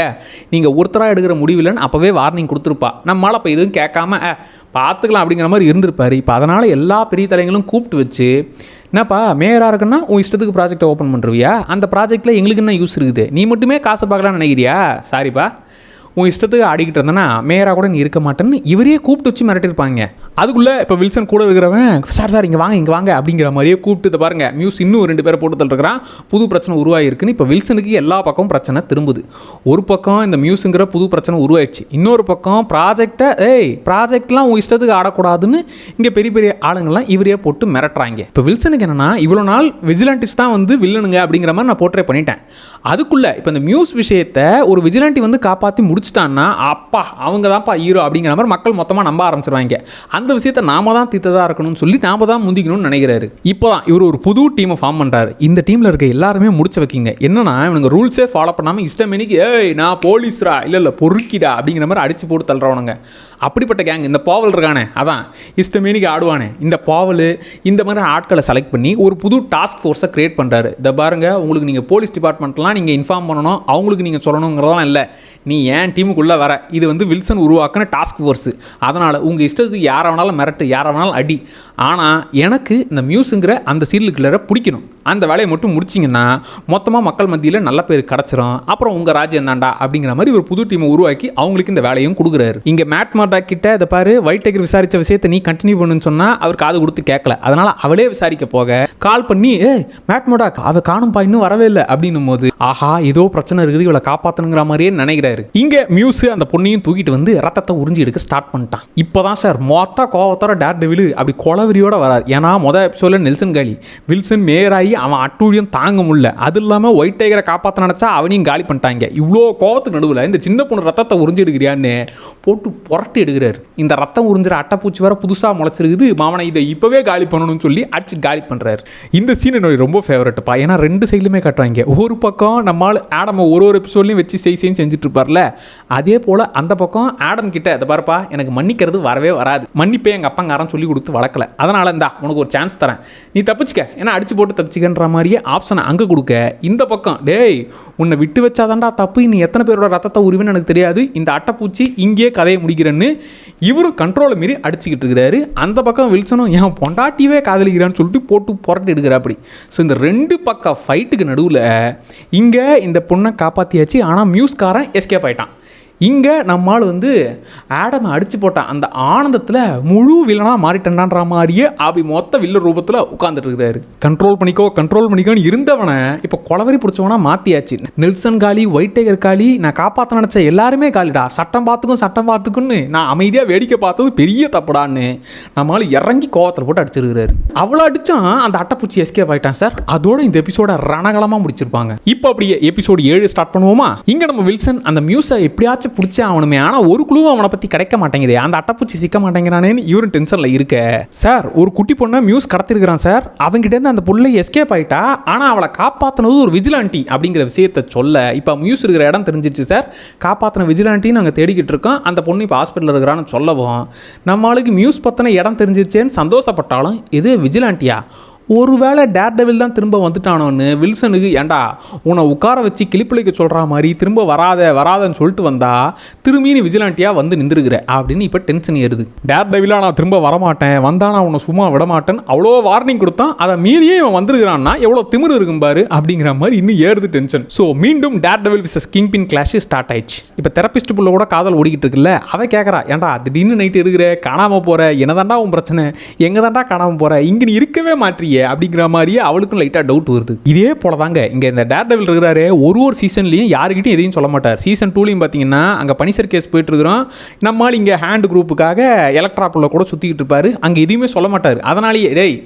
[SPEAKER 1] நீங்கள் ஒருத்தராக எடுக்கிற முடிவில்லைன்னு அப்போவே வார்னிங் கொடுத்துருப்பா, நம்மளால் இப்போ எதுவும் கேட்காம பார்த்துக்கலாம் அப்படிங்கிற மாதிரி இருந்திருப்பார். இப்போ அதனால் எல்லா பெரிய தலைங்களும் கூப்பிட்டு வச்சு என்னப்பா மேயராக இருக்குன்னா உன் இஷ்டத்துக்கு ப்ராஜெக்டை ஓப்பன் பண்ணுறியா, அந்த ப்ராஜெக்டில் எங்களுக்கு என்ன யூஸ் இருக்குது, நீ மட்டுமே காசை பார்க்கலான்னு நினைக்கிறியா, சாரிப்பா உன் இஷ்டத்துக்கு ஆடிக்கிட்டு இருந்தேன்னா மேயராக கூட நீ இருக்க மாட்டேன்னு இவரையே கூப்பிட்டு வச்சு மிரட்டிருப்பாங்க. அதுக்குள்ளே இப்போ வில்சன் கூட இருக்கிறவன் சார் இங்கே வாங்க அப்படிங்கிற மாதிரியே கூப்பிட்டு பாருங்க மியூஸ் இன்னும் 2 பேரை போட்டு தள்ளுறான், புது பிரச்சனை உருவாகிருக்குன்னு இப்போ வில்சனுக்கு எல்லா பக்கமும் பிரச்சனை திரும்புது. ஒரு பக்கம் இந்த மியூஸுங்கிற புது பிரச்சனை உருவாயிடுச்சு, இன்னொரு பக்கம் ப்ராஜெக்ட்லாம் உன் இஷ்டத்துக்கு ஆடக்கூடாதுன்னு இங்கே பெரிய பெரிய ஆளுங்கள்லாம் இவரையே போட்டு மிரட்டுறாங்க. இப்போ வில்சனுக்கு என்னன்னா இவ்வளோ நாள் விஜிலாண்டிஸ் தான் வந்து வில்லனுங்க அப்படிங்கிற மாதிரி நான் போர்ட்ரே பண்ணிட்டேன், அதுக்குள்ளே இப்போ இந்த மியூஸ் விஷயத்தை ஒரு விஜிலாண்டி வந்து காப்பாற்றி முடிச்சிட்டான்னா அப்பா அவங்க தான்ப்பா ஹீரோ அப்படிங்கிற மாதிரி மக்கள் மொத்தமாக நம்ப ஆரம்பிச்சிருவாங்க. அந்த விஷயத்தை நாம தான் தீர்த்ததாக இருக்கணும்னு சொல்லி நாம தான் முந்திக்கணும்னு நினைக்கிறாரு. இப்போ தான் இவர் ஒரு புது டீமை ஃபார்ம் பண்ணுறாரு. இந்த டீமில் இருக்க எல்லாருமே முடிச்சு வைக்கிங்க. என்னன்னா இவனுங்க ரூல்ஸே ஃபாலோ பண்ணாமல் இஷ்டமேனிக்கு ஏய் நான் போலீஸ்ரா இல்லை பொறுக்கிடா அப்படிங்கிற மாதிரி அடிச்சு போட்டு தள்ளுறவனுங்க. அப்படிப்பட்ட கேங் இந்த பாவல் இருக்கானே, அதான் இஷ்டமேனிக்கு ஆடுவானே, இந்த பாவல் இந்த மாதிரி ஆட்களை செலக்ட் பண்ணி ஒரு புது டாஸ்க் ஃபோர்ஸை கிரியேட் பண்ணுறாரு. இதை பாருங்க, உங்களுக்கு நீங்கள் போலீஸ் டிபார்ட்மெண்ட்லாம் நீங்கள் இன்ஃபார்ம் பண்ணணும், அவங்களுக்கு நீங்கள் சொல்லணுங்கிறதெல்லாம் இல்லை, நீ ஏன் டீமுக்குள்ளே வர, இது வந்து வில்சன் உருவாக்கின டாஸ்க் ஃபோர்ஸு, அதனால் உங்கள் இஷ்டத்துக்கு யாரை வேணாலும் மிரட்டு, யாரை வேணாலும் அடி, ஆனால் எனக்கு இந்த மியூஸுங்கிற அந்த சீரியல் கில்லரை பிடிக்கணும், அந்த வேலையை மட்டும் முடிச்சிங்கன்னா மொத்தமாக மக்கள் மத்தியில் நல்ல பேர் கிடச்சிரும், அப்புறம் உங்கள் ராஜ்யம் தாண்டா அப்படிங்கிற மாதிரி ஒரு புது டீமை உருவாக்கி அவங்களுக்கு இந்த வேலையும் கொடுக்குறாரு. இங்கே மேட் மார்டாக் கிட்ட இதை பாரு, ஒயிட் டைகர் விசாரித்த விஷயத்தை நீ கண்டினியூ பண்ணுன்னு சொன்னால் அவர் காது கொடுத்து கேட்கல, அதனால் அவளே விசாரிக்க போக கால் பண்ணி மேட் மார்டாக் அவ காணும்பா இன்னும் வரவே இல்லை அப்படின்னும் போது ஆஹா ஏதோ பிரச்சனை இருக்குது, இவளை காப்பாற்றணுங்கிற மாதிரியே நினைக்கிறாரு. இங்கே மியூஸ் அந்த பொண்ணையும் தூக்கிட்டு வந்து ரத்தத்தை உறிஞ்சி எடுக்க ஸ்டார்ட் பண்ணிட்டான். இப்போதான் சார் மொத்த கோவத்தோட டேர் டெவில் அப்படி கொலவெறியோட வராது. ஏன்னா மொதல் எபிசோடில் நெல்சன் காலி வில்சன் மேயராகி அவன் அட்டூழியம் தாங்க முடியல, அது இல்லாமல் ஒயிட் டைகரை காப்பாற்ற நினச்சா அவனையும் காலி பண்ணிட்டாங்க. இவ்வளோ கோவத்துக்கு நடுவில் இந்த சின்ன பொண்ணு ரத்தத்தை உறிஞ்சி எடுக்கிறியான்னு போட்டு புரட்டி எடுக்கிறாரு. இந்த ரத்தம் உறிஞ்சிற அட்டைப்பூச்சி வேற புதுசாக முளைச்சிருக்குது, மாமனை இதை இப்போவே காலி பண்ணணும்னு சொல்லி அடிச்சு காலி பண்ணுறாரு. இந்த சீன் என்னோட ரொம்ப ஃபேவரட்டுப்பா. ஏன்னா ரெண்டு சைட்லையுமே காட்டுவாங்க. ஒரு பக்கம் நம்மளால் ஆடம் ஒரு எபிசோட்லையும் வச்சு செஞ்சுட்டு இருப்பார்ல, அதே போல் அந்த பக்கம் ஆடம் கிட்ட இதை பாருப்பா எனக்கு மன்னிக்கிறது வரவே வராது, மன்னிப்பே எங்கள் அப்பங்காரன் சொல்லி கொடுத்து வளர்க்கல, அதனால இந்தா உனக்கு ஒரு சான்ஸ் தரேன், நீ தப்பிச்சுக்க, ஏன்னா அடிச்சு போட்டு தப்பிச்சுக்கன்ற மாதிரியே ஆப்ஷனை அங்கே கொடுக்க, இந்த பக்கம் டேய் உன்னை விட்டு வச்சாதான்டா தப்பு, நீ எத்தனை பேரோட ரத்தத்தை உரிவுன்னு எனக்கு தெரியாது, இந்த அட்டைப்பூச்சி இங்கேயே கதையை முடிக்கிறேன்னு இவரும் கண்ட்ரோலை மீறி அடிச்சுக்கிட்டு இருக்கிறாரு. அந்த பக்கம் வில்சனும் என் பொண்டாட்டியே காதலிக்கிறான்னு சொல்லிட்டு போட்டு புரட்டி எடுக்கிறா. அப்படி ஸோ இந்த ரெண்டு பக்கம் ஃபைட்டுக்கு நடுவில் இங்கே இந்த பொண்ணை காப்பாற்றியாச்சு, ஆனால் மியூஸ்காரன் எஸ்கேப் ஆகிட்டான். இங்கே நம்மால் வந்து ஆடமை அடித்து போட்டான். அந்த ஆனந்தத்தில் முழு வில்லனாக மாறிட்டேன்டான்ற மாதிரியே அப்படி மொத்த வில்ல ரூபத்தில் உட்காந்துட்டு இருக்கிறாரு. கண்ட்ரோல் பண்ணிக்கோன்னு இருந்தவனை இப்போ கொலவரி பிடிச்சவனா மாற்றியாச்சு. நெல்சன் காலி, ஒயிட் டைகர் காலி, நான் காப்பாற்ற நினச்ச எல்லாருமே காலிடா, சட்டம் பார்த்துக்குன்னு நான் அமைதியாக வேடிக்கை பார்த்தது பெரிய தப்புடான்னு நம்மளால் இறங்கி கோவத்தில் போட்டு அடிச்சிருக்கிறாரு. அவ்வளோ அடித்தான் அந்த அட்டைப்பூச்சி எஸ்கேப் ஆகிட்டான் சார். அதோட இந்த எபிசோட ரணகலமாக முடிச்சிருப்பாங்க. இப்போ அப்படியே எபிசோடு 7 ஸ்டார்ட் பண்ணுவோமா? இங்கே நம்ம வில்சன் அந்த மியூஸை எப்படியாச்சும் பிடிச்சே அவனுமே, ஆனால் ஒரு குழுவும் அவனை பற்றி கிடைக்க மாட்டேங்குது, அந்த அட்டைப்பூச்சி சிக்க மாட்டேங்கிறானேன்னு இவரும் டென்ஷனில் இருக்க சார் ஒரு குட்டி பொண்ணை மியூஸ் கடத்திருக்கிறான் சார், அவங்ககிட்டேருந்து அந்த பொருளை எஸ்கேப் ஆகிட்டா, ஆனால் அவளை காப்பாற்றினது ஒரு விஜிலாண்டி அப்படிங்கிற விஷயத்தை சொல்ல இப்போ மியூஸ் இருக்கிற இடம் தெரிஞ்சிச்சு சார், காப்பாற்றின விஜிலாண்டின்னு நாங்கள் தேடிக்கிட்டு இருக்கோம், அந்த பொண்ணு இப்போ ஹாஸ்பிட்டலில் இருக்கிறான்னு சொல்லவும் நம்மளுக்கு மியூஸ் பற்றின இடம் தெரிஞ்சிருச்சேன்னு சந்தோஷப்பட்டாலும் இது விஜிலாண்டியா, ஒருவேளை டேர் டெவில் தான் திரும்ப வந்துட்டானோன்னு வில்சனுக்கு ஏண்டா உன்னை உட்கார வச்சு கிளிப்பிள்ளைக்கு சொல்கிற மாதிரி திரும்ப வராதன்னு சொல்லிட்டு வந்தா திரும்பின்னு விஜிலாண்டியாக வந்து நின்றுருக்கிற அப்படின்னு இப்போ டென்ஷன் ஏறுது. டேர் டெவிலாக நான் திரும்ப வரமாட்டேன், வந்தா நான் உன்னை சும்மா விட மாட்டேன் அவ்வளோ வார்னிங் கொடுத்தான், அதை மீறியே இவன் வந்திருக்கிறான்னா எவ்வளோ திமிரு இருக்கும் பாரு அப்படிங்கிற மாதிரி இன்னும் ஏறுது டென்ஷன். ஸோ மீண்டும் டேர் டெவில் விசஸ் கிங் பின் கிளாஷ் ஸ்டார்ட் ஆயிடுச்சு. இப்போ தெரபிஸ்ட் புள்ள கூட காதல் ஓடிக்கிட்டு இருக்குல்ல, அவன் கேட்குறா ஏன்டா திடீர்னு நைட்டு இருக்கிற காணாமல் போகிற, என்னதாண்டா உன் பிரச்சனை, எங்கே தாண்டா காணாமல் போகிற, இங்கே நீ இருக்கவே மாற்றிய அப்படிங்கிற மாதிரியே அவளுக்கும் லைட்டாக டவுட் வருது. இதே போல தாங்க இங்கே இந்த டேர் டெவில் இருக்கிறாரு, ஒரு சீசன்லையும் யாருக்கிட்டையும் எதையும் சொல்ல மாட்டார். சீசன் 2லையும் பார்த்தீங்கன்னா அங்கே பனிஷர் கேஸ் போயிட்டு இருக்கிறோம், நம்மால் இங்கே ஹேண்ட் குரூப்புக்காக எலக்ட்ராப்புள்ள கூட சுற்றிக்கிட்டு இருப்பார், அங்கே எதுவுமே சொல்ல மாட்டார். அதனாலேயே டேய்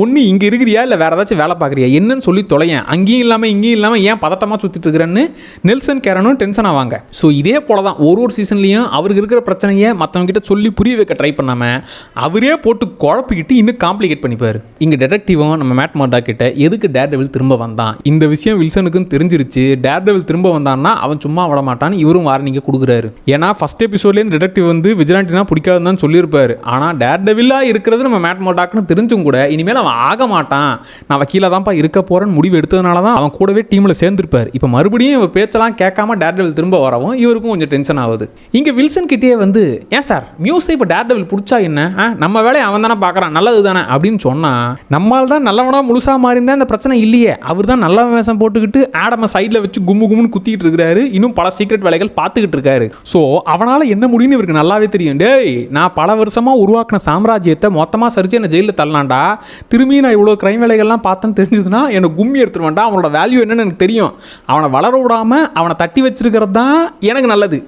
[SPEAKER 1] ஒன்று இங்கே இருக்கிறியா இல்லை வேறு ஏதாச்சும் வேலை பார்க்குறியா என்னன்னு சொல்லி தொலையேன், அங்கேயும் இல்லாமல் இங்கேயும் இல்லாமல் ஏன் பதட்டமாக சுற்றிட்டு இருக்கிறேன்னு நெல்சன் கேரனும் டென்ஷன் ஆவாங்க. ஸோ இதே போல தான் ஒரு சீசன்லையும் அவருக்கு இருக்கிற பிரச்சனையை மற்றவங்கிட்ட சொல்லி புரிய வைக்க ட்ரை பண்ணாமல் அவரே போட்டு குழப்பிக்கிட்டு இன்னும் காம்ப்ளிகேட் பண்ணிப்பார். இங்கே டிடெக்டிவும் நம்ம மேட் மார்டாக் கிட்ட எதுக்கு டேர் டெவில் திரும்ப வந்தான், இந்த விஷயம் வில்சனுக்கும் தெரிஞ்சிருச்சு, டேர் டெவில் திரும்ப வந்தான்னா அவன் சும்மா விட மாட்டான்னு இவரும் வார்னிங்க கொடுக்குறாரு. ஏன்னா ஃபர்ஸ்ட் எபிசோட்லேருந்து டிடெக்டிவ் வந்து விஜிலாண்டினா பிடிக்காதுன்னு சொல்லியிருப்பாரு, ஆனால் டேர் டெவிலாக இருக்கிறது நம்ம மேட் மார்டாக்னு தெரிஞ்சும் கூட இனிமேல் அவன் ஆக மாட்டான், நான் வக்கீல தான்ப்பா இருக்க போறேன்னு முடிவு எடுத்ததுனால தான் அவன் கூடவே டீமில் சேர்ந்துருப்பார். இப்போ மறுபடியும் இவர் பேச்செல்லாம் கேட்காம டேர் டெவில் திரும்ப வரவும் இவருக்கும் கொஞ்சம் டென்ஷன் ஆகுது. இங்கே வில்சன் கிட்டே வந்து ஏன் சார் மியூஸை இப்போ டேர் டெவில் பிடிச்சா என்ன, நம்ம வேலையை அவன் தானே பார்க்குறான், நல்லது தானே அப்படின்னு சொன்னா நம்மால் தான் நல்லவனா முழுசா மாறி இருந்தால் இந்த பிரச்சனை இல்லையே, அவர் தான் நல்ல வேஷம் போட்டுக்கிட்டு ஆடமை சைடில் வச்சு கும்முன்னு குத்திக்கிட்டு இருக்கிறாரு, இன்னும் பல சீக்ரெட் வேலைகள் பார்த்துக்கிட்டு இருக்காரு. ஸோ அவனால் என்ன முடியும்னு இவருக்கு நல்லாவே தெரியும். டேய் நான் பல வருஷமாக உருவாக்கின சாம்ராஜ்யத்தை மொத்தமாக சரிச்சு என்ன ஜெயிலில் தள்ளலாண்டா, திரும்பி நான் இவ்வளோ கிரைம் வேலைகள்லாம் பார்த்தேன்னு தெரிஞ்சதுன்னா எனக்கு கும்மி எடுத்துட வேண்டாம். அவனோட வேல்யூ என்னன்னு எனக்கு தெரியும். அவனை வளர விடாமல் அவனை தட்டி வச்சிருக்கிறது தான் எனக்கு நல்லது.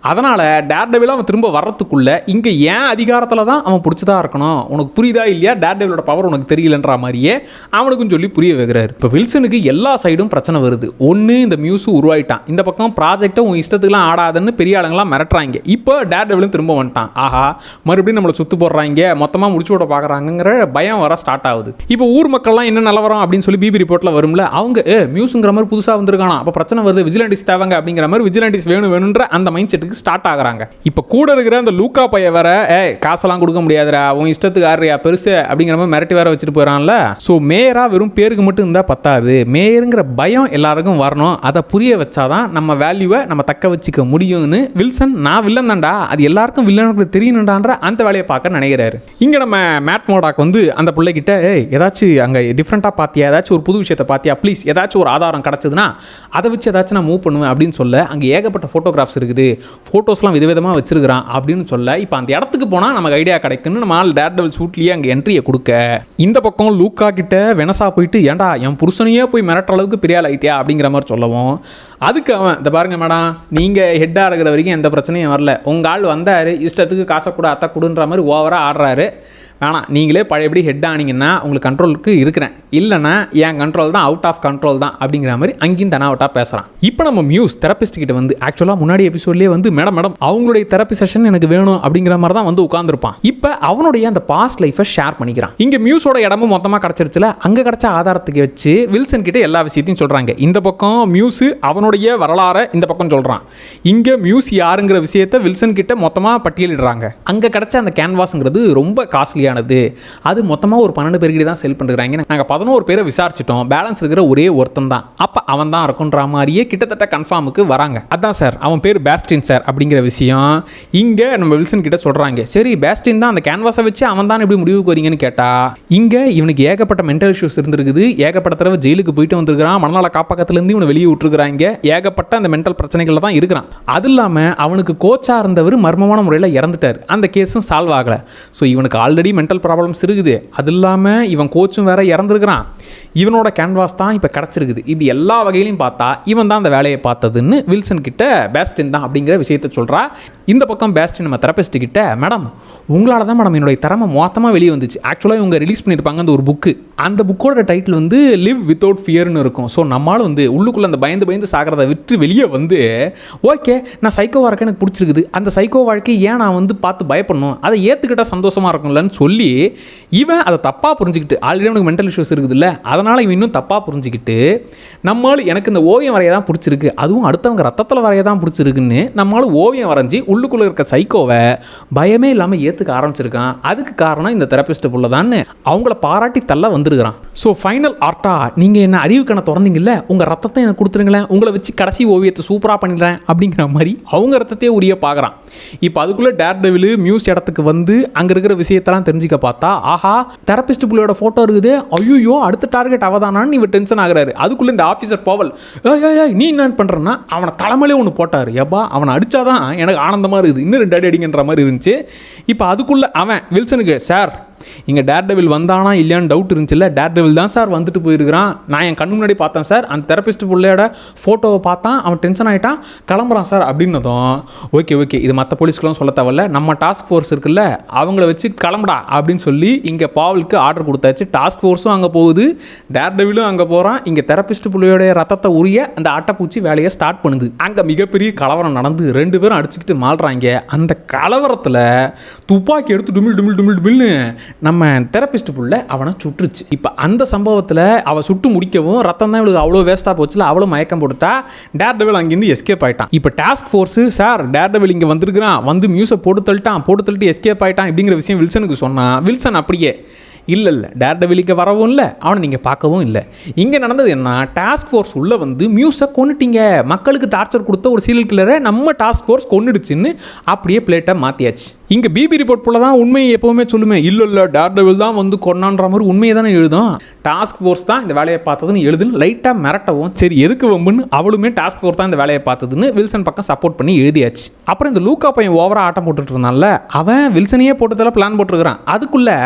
[SPEAKER 1] அதனால் டேர்டெவில் அவன் திரும்ப வர்றதுக்குள்ளே இங்கே ஏன் அதிகாரத்தில் தான் அவன் பிடிச்சதா இருக்கணும். உனக்கு புரியுதா இல்லையா, டேர்டெவிலோட பவர் உனக்கு தெரியலன்ற மாதிரியே அவனுக்கும் சொல்லி புரிய வைக்கிறாரு. இப்போ வில்சனுக்கு எல்லா சைடும் பிரச்சனை வருது. ஒன்று, இந்த மியூஸு உருவாயிட்டான். இந்த பக்கம் ப்ராஜெக்டை உன் இஷ்டத்துக்குலாம் ஆடாதுன்னு பெரிய ஆளுங்களாம் மிரட்டுறாங்க. இப்போ டேர்டெவிலும் திரும்ப வந்துட்டான். ஆஹா, மறுபடியும் நம்மளை சுற்று போடுறாங்க, மொத்தமாக முடிச்சு விட பார்க்குறாங்கிற பயம் வர ஸ்டார்ட் ஆகுது. இப்போ ஊர் மக்கள்லாம் என்ன நிலவரம் அப்படின்னு சொல்லி பிபி ரிப்போர்ட்டில் வரும்ல, அவங்க மியூஸுங்கிற மாதிரி புதுசாக வந்திருக்கானா, அப்போ பிரச்சனை வருது, விஜிலண்டிஸ் தேவைங்க அப்படிங்கிற மாதிரி விஜிலண்டிஸ் வேணுன்ற அந்த மைண்ட் செட்டுக்கு ஸ்டார்ட் ஆகுறாங்க. இப்போ கூட இருக்கிற அந்த லூக்கா பைய வேற காசெல்லாம் கொடுக்க முடியாதுடா, உன் இஷ்டத்துக்கு ஆடுறியா பெருசு அப்படிங்கிற மாதிரி மிரட்டி வேற வச்சுட்டு போயிடறான்ல. ஸோ மேயரா வெறும் பேருக்கு மட்டும் இருந்தால் பத்தாது, மேயருங்கிற பயம் எல்லாருக்கும் வரணும். அதை புரிய வச்சாதான் நம்ம வேல்யூவை நம்ம தக்க வச்சுக்க முடியும்னு வில்சன், நான் வில்லன் தான்டா, அது எல்லாருக்கும் வில்லனுக்கு தெரியணுண்டான்ற அந்த வேலையை பார்க்க நினைக்கிறாரு. இங்கே நம்ம மேட் மோடாக் வந்து அந்த பிள்ளைகிட்ட ஏதாச்சும் அங்கே டிஃப்ரெண்ட்டாக பார்த்தியா, ஏதாச்சும் ஒரு புது விஷயத்தை பார்த்தியா, ப்ளீஸ் ஏதாச்சும் ஒரு ஆதாரம் கிடச்சதுன்னா அதை வச்சு ஏதாச்சும் நான் மூவ் பண்ணுவேன் அப்படின்னு சொல்ல, அங்கே ஏகப்பட்ட ஃபோட்டோகிராஃப்ஸ் இருக்குது, ஃபோட்டோஸ்லாம் விதவிதமாக வச்சிருக்கிறான் அப்படின்னு சொல்ல, இப்போ அந்த இடத்துக்கு போனால் நமக்கு ஐடியா கிடைக்குன்னு நம்ம ஆள் டேர்டெவில் சூட்லேயே அங்கே என்ட்ரியை கொடுக்க, இந்த பக்கம் லூக்கா கிட்ட வெனசா போயிட்டு ஏன்டா என் புருஷனையே போய் மிரட்டுற அளவுக்கு பெரிய ஆள் ஆகிட்டியா அப்படிங்கிற மாதிரி சொல்லவும், அதுக்கு அவன் இந்த பாருங்க மேடம், நீங்கள் ஹெட்டாக இருக்கிற வரைக்கும் எந்த பிரச்சனையும் வரல, உங்கள் ஆள் வந்தார் இஷ்டத்துக்கு காசை கூட அத்தை கொடுன்ற மாதிரி ஓவராக ஆடுறாரு, வேணாம் நீங்களே பழையபடி ஹெட் ஆனீங்கன்னா உங்களுக்கு கண்ட்ரோலுக்கு இருக்கிறேன், இல்லைனா என் கண்ட்ரோல் தான், அவுட் ஆஃப் கண்ட்ரோல் தான் அப்படிங்கிற மாதிரி அங்கேயும் தனாவட்டாக பேசுகிறான். இப்போ நம்ம மியூஸ் தெரபிஸ்ட் கிட்ட வந்து ஆக்சுவலாக முன்னாடி எபிசோட்லேயே வந்து மேடம் அவங்களுடைய தெரப்பி செஷன் எனக்கு வேணும் அப்படிங்கிற மாதிரி தான் வந்து உட்காந்துருப்பான். இப்போ அவனுடைய அந்த பாஸ்ட் லைஃபை ஷேர் பண்ணிக்கிறான். இங்கே மியூஸோட இடமும் மொத்தமாக கிடச்சிருச்சுல, அங்கே கிடச்ச ஆதாரத்துக்கு வச்சு வில்சன் கிட்ட எல்லா விஷயத்தையும் சொல்கிறாங்க. இந்த பக்கம் மியூஸ் அவனுடைய வரலாறை இந்த பக்கம் சொல்கிறான். இங்கே மியூஸ் யாருங்கிற விஷயத்தை வில்சன் கிட்ட மொத்தமாக பட்டியலிடுறாங்க. அங்கே கிடச்ச அந்த கேன்வாஸுங்கிறது ரொம்ப காஸ்ட்லியாக, அது மொத்தமாக ஒரு 12 பேர்கிட்ட தான் செல் பண்ணுறாங்க. நாங்கள் 11 பேரை விசாரிச்சிட்டோம், பேலன்ஸ் இருக்கிற ஒரே ஒருத்தன் தான், அப்போ அவன் தான் இருக்குன்ற மாதிரியே கிட்டத்தட்ட கன்ஃபார்முக்கு வராங்க. அதான் சார் அவன் பேர் பேஸ்டின் சார் அப்படிங்கிற விஷயம் இங்கே நம்ம வில்சன் கிட்ட சொல்கிறாங்க. சரி பேஸ்டின் தான், அந்த கேன்வாஸை வச்சு அவன் தான் எப்படி முடிவுக்கு வரீங்கன்னு கேட்டால், இங்கே இவனுக்கு ஏகப்பட்ட மென்டல் இஷ்யூஸ் இருந்திருக்குது, ஏகப்பட்ட தடவை ஜெயிலுக்கு போயிட்டு வந்துருக்கிறான், மனநல காப்பகத்திலேருந்து இவனை வெளியே விட்டுருக்குறாங்க, ஏகப்பட்ட அந்த மென்டல் பிரச்சனைகளில் தான் இருக்கிறான். அது இல்லாமல் அவனுக்கு கோச்சாக இருந்தவர் மர்மமான முறையில் இறந்துட்டார், அந்த கேஸும் சால்வ் ஆகலை. ஸோ இவனுக்கு ஆல்ரெடி மென்டல் ப்ராப்ளம்ஸ் இருக்குது, அது இல்லாமல் இவன் கோச்சும் வேற இறந்துருக்கிறான், இவனோட கேன்வாஸ் தான் இப்போ கிடச்சிருக்குது. இப்படி எல்லா வகையிலையும் பார்த்தா இவன் தான் அந்த வேலையை பார்த்ததுன்னு வில்சன் கிட்ட பேஸ்டின் தான் அப்படிங்கிற விஷயத்த சொல்கிறா. இந்த பக்கம் பேஸ்டின் நம்ம தெரபிஸ்ட் கிட்ட, மேடம் உங்களால் தான் மேடம் என்னுடைய திறமை மொத்தமாக வெளியே வந்துச்சு. ஆக்சுவலாக இவங்க ரிலீஸ் பண்ணியிருப்பாங்க அந்த ஒரு புக்கு, அந்த புக்கோட டைட்டில் வந்து லிவ் வித்தவுட் ஃபியர்னு இருக்கும். ஸோ நம்மளால் வந்து உள்ளுக்குள்ளே அந்த பயந்து சாகிறத விட்டு வெளியே வந்து, ஓகே நான் சைக்கோவாக இருக்கேன், எனக்கு பிடிச்சிருக்குது, அந்த சைக்கோ வாழ்க்கை ஏன் நான் வந்து பார்த்து பயப்படணும், அதை ஏற்றுக்கிட்டால் சந்தோஷமாக இருக்கும்லன்னு சொல்லி இவன் அதை தப்பாக புரிஞ்சுக்கிட்டு, ஆல்ரெடி அவனுக்கு மென்டல் இஷ்யூஸ் இருக்குது இல்லை, அதனால் இவன் இன்னும் தப்பாக புரிஞ்சுக்கிட்டு, நம்மளால் எனக்கு இந்த ஓவியம் வரைய தான் பிடிச்சிருக்கு, அதுவும் அடுத்தவங்க ரத்தத்தில் வரைய தான் பிடிச்சிருக்குன்னு நம்மளால் ஓவியம் வரைஞ்சி உள்ளுக்குள்ளே இருக்க சைக்கோவை பயமே இல்லாமல் ஏற்றுக்க ஆரம்பிச்சிருக்கான். அதுக்கு காரணம் இந்த தெரபிஸ்ட் புள்ள தான் அவங்கள பாராட்டி தள்ள வந்துருக்கிறான். ஸோ ஃபைனல் ஆர்ட்டா, நீங்கள் என்ன அறிவு கணை திறந்தீங்கல்ல, உங்கள் ரத்தத்தை எனக்கு கொடுத்துருங்களேன், உங்களை வச்சு கடைசி ஓவியத்தை சூப்பராக பண்ணிடுறேன் அப்படிங்கிற மாதிரி அவங்க ரத்தத்தையே உரிய பார்க்குறான். இப்போ அதுக்குள்ளே டேர்டெவில் மியூஸ் இடத்துக்கு வந்து அங்கே இருக்கிற விஷயத்தெல்லாம் தெரிஞ்சுக்க பார்த்தா, ஆஹா தெரபிஸ்ட் புள்ளியோட ஃபோட்டோ இருக்குது, ஐயோ அடுத்த டார்கெட் அவதானான்னு இவர் டென்ஷன் ஆகுறாரு. அதுக்குள்ளே இந்த ஆஃபீஸர் பவல், நீ என்ன பண்ணுறன்னா அவனை தலைமையிலே ஒன்று போட்டார், எப்பா அவனை அடித்தாதான் எனக்கு ஆனந்தமாக இருக்குது, இன்னும் 2 அடி அடிங்கிற மாதிரி இருந்துச்சு. இப்போ அதுக்குள்ளே அவன் வில்சனுக்கு, சார் இங்கே டேர்டெவில் வந்தானா இல்லையான்னு டவுட் இருந்துச்சுல்ல, டேர்டெவில் தான் சார் வந்துட்டு போயிருக்கிறான், நான் என் கண்ணு முன்னாடி பார்த்தேன் சார், அந்த தெரபிஸ்ட் பிள்ளையோட ஃபோட்டோவை பார்த்தான், அவன் டென்ஷன் ஆகிட்டான், கிளம்புறான் சார் அப்படின்னதும், ஓகே இது மற்ற போலீஸ்க்கெலாம் சொல்ல தேவையில்ல, நம்ம டாஸ்க் ஃபோர்ஸ் இருக்குல்ல அவங்கள வச்சு கிளம்புடா அப்படின்னு சொல்லி இங்கே பாவலுக்கு ஆர்டர் கொடுத்தாச்சு. டாஸ்க் ஃபோர்ஸும் அங்கே போகுது, டேர்டெவிலும் அங்கே போகிறான். இங்கே தெரபிஸ்ட் பிள்ளையோட ரத்தத்தை உரிய அந்த ஆட்டப்பூச்சி வேலையை ஸ்டார்ட் பண்ணுது. அங்கே மிகப்பெரிய கலவரம் நடந்து 2 பேரும் அடிச்சுக்கிட்டு மாள்றாங்க. அந்த கலவரத்தில் துப்பாக்கி எடுத்து டுமில்னு நம்ம தெரபிஸ்ட் புள்ள அவனை சுட்டுருச்சு. இப்போ அந்த சம்பவத்தில் அவள் சுட்டு முடிக்கவும் ரத்தம் தான் இவளுக்கு அவ்வளோ வேஸ்ட்டாக போச்சுல, அவ்வளோ மயக்கம் போட்டுட்டா. டேர்டெவில் அங்கேருந்து எஸ்கேப் ஆகிட்டான். இப்போ டாஸ்க் ஃபோர்ஸு, சார் டேர்டெவில் இங்கே வந்திருக்கிறான், வந்து மியூஸை போட்டு தள்ளிட்டு எஸ்கேப் ஆகிட்டான் இப்படிங்கிற விஷயம் வில்சனுக்கு சொன்னான். வில்சன் அப்படியே இல்லை டேர்டெவிலுக்கு வரவும் இல்லை, அவனை நீங்கள் பார்க்கவும் இல்லை. இங்கே நடந்தது என்ன, டாஸ்க் ஃபோர்ஸ் உள்ளே வந்து மியூஸை கொண்டுட்டீங்க, மக்களுக்கு டார்ச்சர் கொடுத்த ஒரு சீரியல் கில்லரை நம்ம டாஸ்க் ஃபோர்ஸ் கொண்டுடுச்சுன்னு அப்படியே பிளேட்டை மாற்றியாச்சு. இங்கே பிபி ரிப்போர்ட் போல தான் உண்மையை எப்போவுமே சொல்லுமே, இல்லை டேர்டெவில் தான் வந்து கொண்டான்ற மாதிரி உண்மையை தானே எழுதும். டாஸ்க் ஃபோர்ஸ் தான் இந்த வேலையை பார்த்ததுன்னு எழுதுன்னு லைட்டாக மிரட்டவும், சரி எதுக்கு வம்புன்னு அவளுமே டாஸ்க் ஃபோர்ஸ் தான் இந்த வேலையை பார்த்ததுன்னு வில்சன் பக்கம் சப்போர்ட் பண்ணி எழுதியாச்சு. அப்புறம் இந்த லூக்கா பையன் ஓவராக ஆட்டம் போட்டுட்டு இருந்தான்ல, அவன் வில்சனையே போட்டதில் பிளான் போட்டுருக்கிறான். அதுக்குள்ளே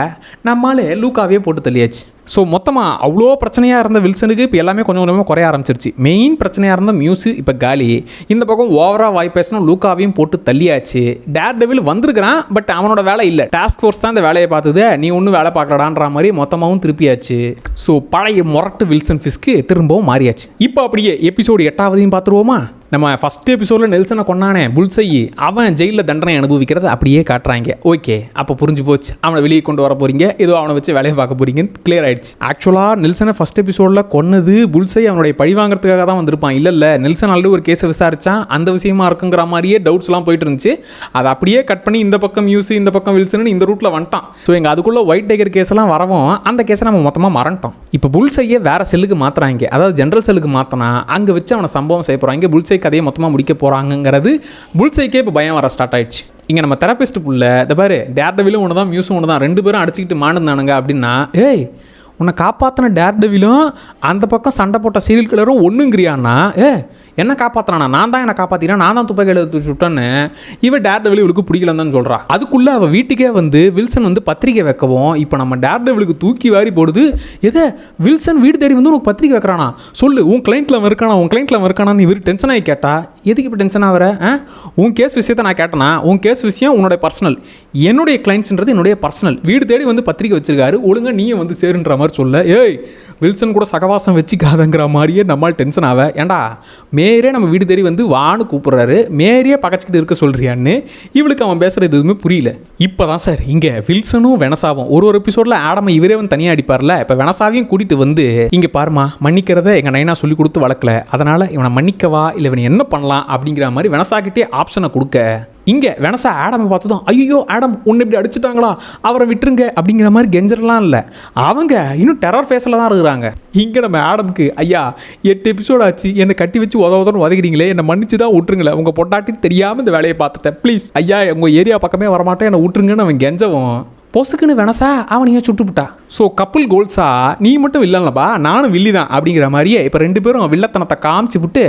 [SPEAKER 1] நம்மளால் லூக்காவே போட்டு தள்ளியாச்சு. ஸோ மொத்தமாக அவ்வளோ பிரச்சனையாக இருந்த வில்சனுக்கு இப்போ எல்லாமே கொஞ்சம் கொஞ்சமாக குறைய ஆரம்பிச்சிருச்சு. மெயின் பிரச்சனையாக இருந்த மியூஸு இப்போ காலி. இந்த பக்கம் ஓவராக வாய் பேசணும் லூக்காவையும் போட்டு தள்ளியாச்சு. டேர் டெவில் வந்திருக்கிறான், பட் அவனோட வேலை இல்லை, டாஸ்க் ஃபோர்ஸ் தான் இந்த வேலையை பார்த்துது, நீ ஒன்றும் வேலை பார்க்கலான்ற மாதிரி மொத்தமாகவும் திருப்பியாச்சு. ஸோ பழைய மொரட்டு வில்சன் ஃபிஸ்க்கு திரும்பவும் மாறியாச்சு. இப்போ அப்படியே எபிசோடு 8ஆவதையும் பார்த்துருவோமா? நம்ம ஃபஸ்ட் எபிசோடில் நெல்சனை கொண்டானே புல்சை, அவன் ஜெயிலில் தண்டனை அனுபவிக்கிறத அப்படியே காட்டுறாங்க. ஓகே, அப்போ புரிஞ்சு போச்சு, அவனை வெளியே கொண்டு வர போகிறீங்க, ஏதோ அவனை வச்சு வேலையை பார்க்க போகிறீங்கன்னு கிளியர் ஆகிடுச்சு. ஆக்சுவலாக நெல்சனை ஃபஸ்ட் எபிசோடில் கொன்னது புல்சை அவனுடைய பழி வாங்குறதுக்காக தான் வந்திருப்பான். இல்லை நெல்சன் ஆல்ரெடி ஒரு கேஸை விசாரித்தான், அந்த விஷயமா இருக்குங்கிற மாதிரியே டவுட்ஸ்லாம் போயிட்டு இருந்துச்சு. அதை அப்படியே கட் பண்ணி இந்த பக்கம் மியூஸ், இந்த பக்கம் வில்சன் இந்த ரூட்டில் வந்துட்டான். ஸோ எங்கள் அதுக்குள்ளே ஒயிட் டைகர் கேஸெல்லாம் வரவும் அந்த கேஸை நம்ம மொத்தமாக மறந்துட்டோம். இப்போ புல்சையை வேறு செல்லுக்கு மாற்றுறாங்க, அதாவது ஜென்ரல் செல்லுக்கு மாற்றினா அங்கே வச்சு அவனை சம்பவம் செய்ய போகிறாங்க. புல்சை கதையை மொத்தமாக முடிக்க போகிறாங்கிறது புல்சைக்கே இப்போ பயம் வர ஸ்டார்ட் ஆயிடுச்சு. இங்கே நம்ம தெரபிஸ்ட் புள்ள இந்த பாரு, டேர் டெவிலும் ஒன்று தான் மியூஸும் ஒன்று தான், 2 பேரும் அடிச்சுக்கிட்டு மாண்டுந்தானுங்க அப்படின்னா, ஏய் உன்னை காப்பாற்றின டேர் டெவிலும் அந்த பக்கம் சண்டை போட்ட சீரியல் கில்லரும் ஒன்றுங்கிறியான்னா, என்ன காப்பாற்றினானா, நான் தான் என்னை காப்பாற்றினா, நான் தான் துப்பாக்கியில் எடுத்து சுட்டேன்னு இவன் டேர் டெவில் இவளுக்கு பிடிக்கலன்னு சொல்கிறான். அதுக்குள்ளே அவள் வீட்டுக்கே வந்து வில்சன் வந்து பத்திரிக்கை வைக்கவும் இப்போ நம்ம டேர் டெவிலுக்கு தூக்கி வாரி போடுது. வில்சன் வீடு தேடி வந்து உனக்கு பத்திரிக்கை வைக்கிறானா, சொல்லு உன் கிளைண்ட்டில் இருக்கானா, உன் கிளைண்ட்டில் இருக்கானான்னு இவர் டென்ஷன் ஆகி கேட்டா, எதுக்கு இப்போ டென்ஷன் ஆகிற? உன் கேஸ் விஷயத்தை நான் கேட்டேனா, உன் கேஸ் விஷயம் உன்னோட பர்சனல், என்னுடைய கிளைண்ட்ஸ்ன்றது என்னுடைய பர்சனல், வீடு தேடி வந்து பத்திரிக்கை வச்சிருக்காரு, ஒழுங்காக நீயும் வந்து சேருன்ற மாதிரி சொல்ல, வில்சன் கூட சகவாசம் வச்சுக்காதங்கிற மாதிரியே நம்மால் டென்ஷன் ஆக, ஏண்டா மேரே நம்ம வீடு தேடி வந்து வான்னு கூப்பிட்றாரு, மேரியே பக்கச்சிக்கிட்டு இருக்க சொல்கிறியான்னு இவளுக்கு அவன் பேசுகிறது எதுவுமே புரியல. இப்போ தான் சார் இங்கே வில்சனும் வெனசாவும் ஒரு எபிசோடில் ஆடமை இவரே வந்து தனியாக அடிப்பார்ல, இப்போ வெனசாவையும் கூட்டிகிட்டு வந்து இங்கே பாருமா மன்னிக்கிறத எங்கள் நைனா சொல்லி கொடுத்து வளர்க்கல, அதனால் இவனை மன்னிக்கவா இல்லை இவனை என்ன பண்ணலாம் அப்படிங்கிற மாதிரி வெனசாக்கிட்டே ஆப்ஷனை கொடுக்க, இங்கே வெனசா ஆடமை பார்த்ததும் ஐயோ ஆடம் உன்னை இப்படி அடிச்சுட்டாங்களா, அவரை விட்டுருங்க அப்படிங்கிற மாதிரி கெஞ்சரெலாம் இல்லை, அவங்க இன்னும் டெரர் ஃபேஸில் தான் இருக்கிறாங்க. இங்கே நம்ம ஆடமுக்கு ஐயா 8 எபிசோட் ஆச்சு, என்னை கட்டி வச்சு உதவுதன்னு உதகிறீங்களே, என்னை மன்னிச்சு தான் விட்டுருங்களேன், உங்கள் பொட்டாட்டி தெரியாமல் இந்த வேலையை பார்த்துட்டேன், ப்ளீஸ் ஐயா உங்கள் ஏரியா பக்கமே வரமாட்டேன், என்னை விட்டுருங்கன்னு அவன் கெஞ்சவும் பொசுக்குன்னு வெனசா அவனையே சுட்டுப்புட்டா. ஸோ கப்புள் கோல்ஸா நீ மட்டும் வில்லன்லப்பா, நானும் வில்லி தான் அப்படிங்கிற மாதிரியே இப்போ 2 பேரும் வில்லத்தனத்தை காமிச்சு விட்டு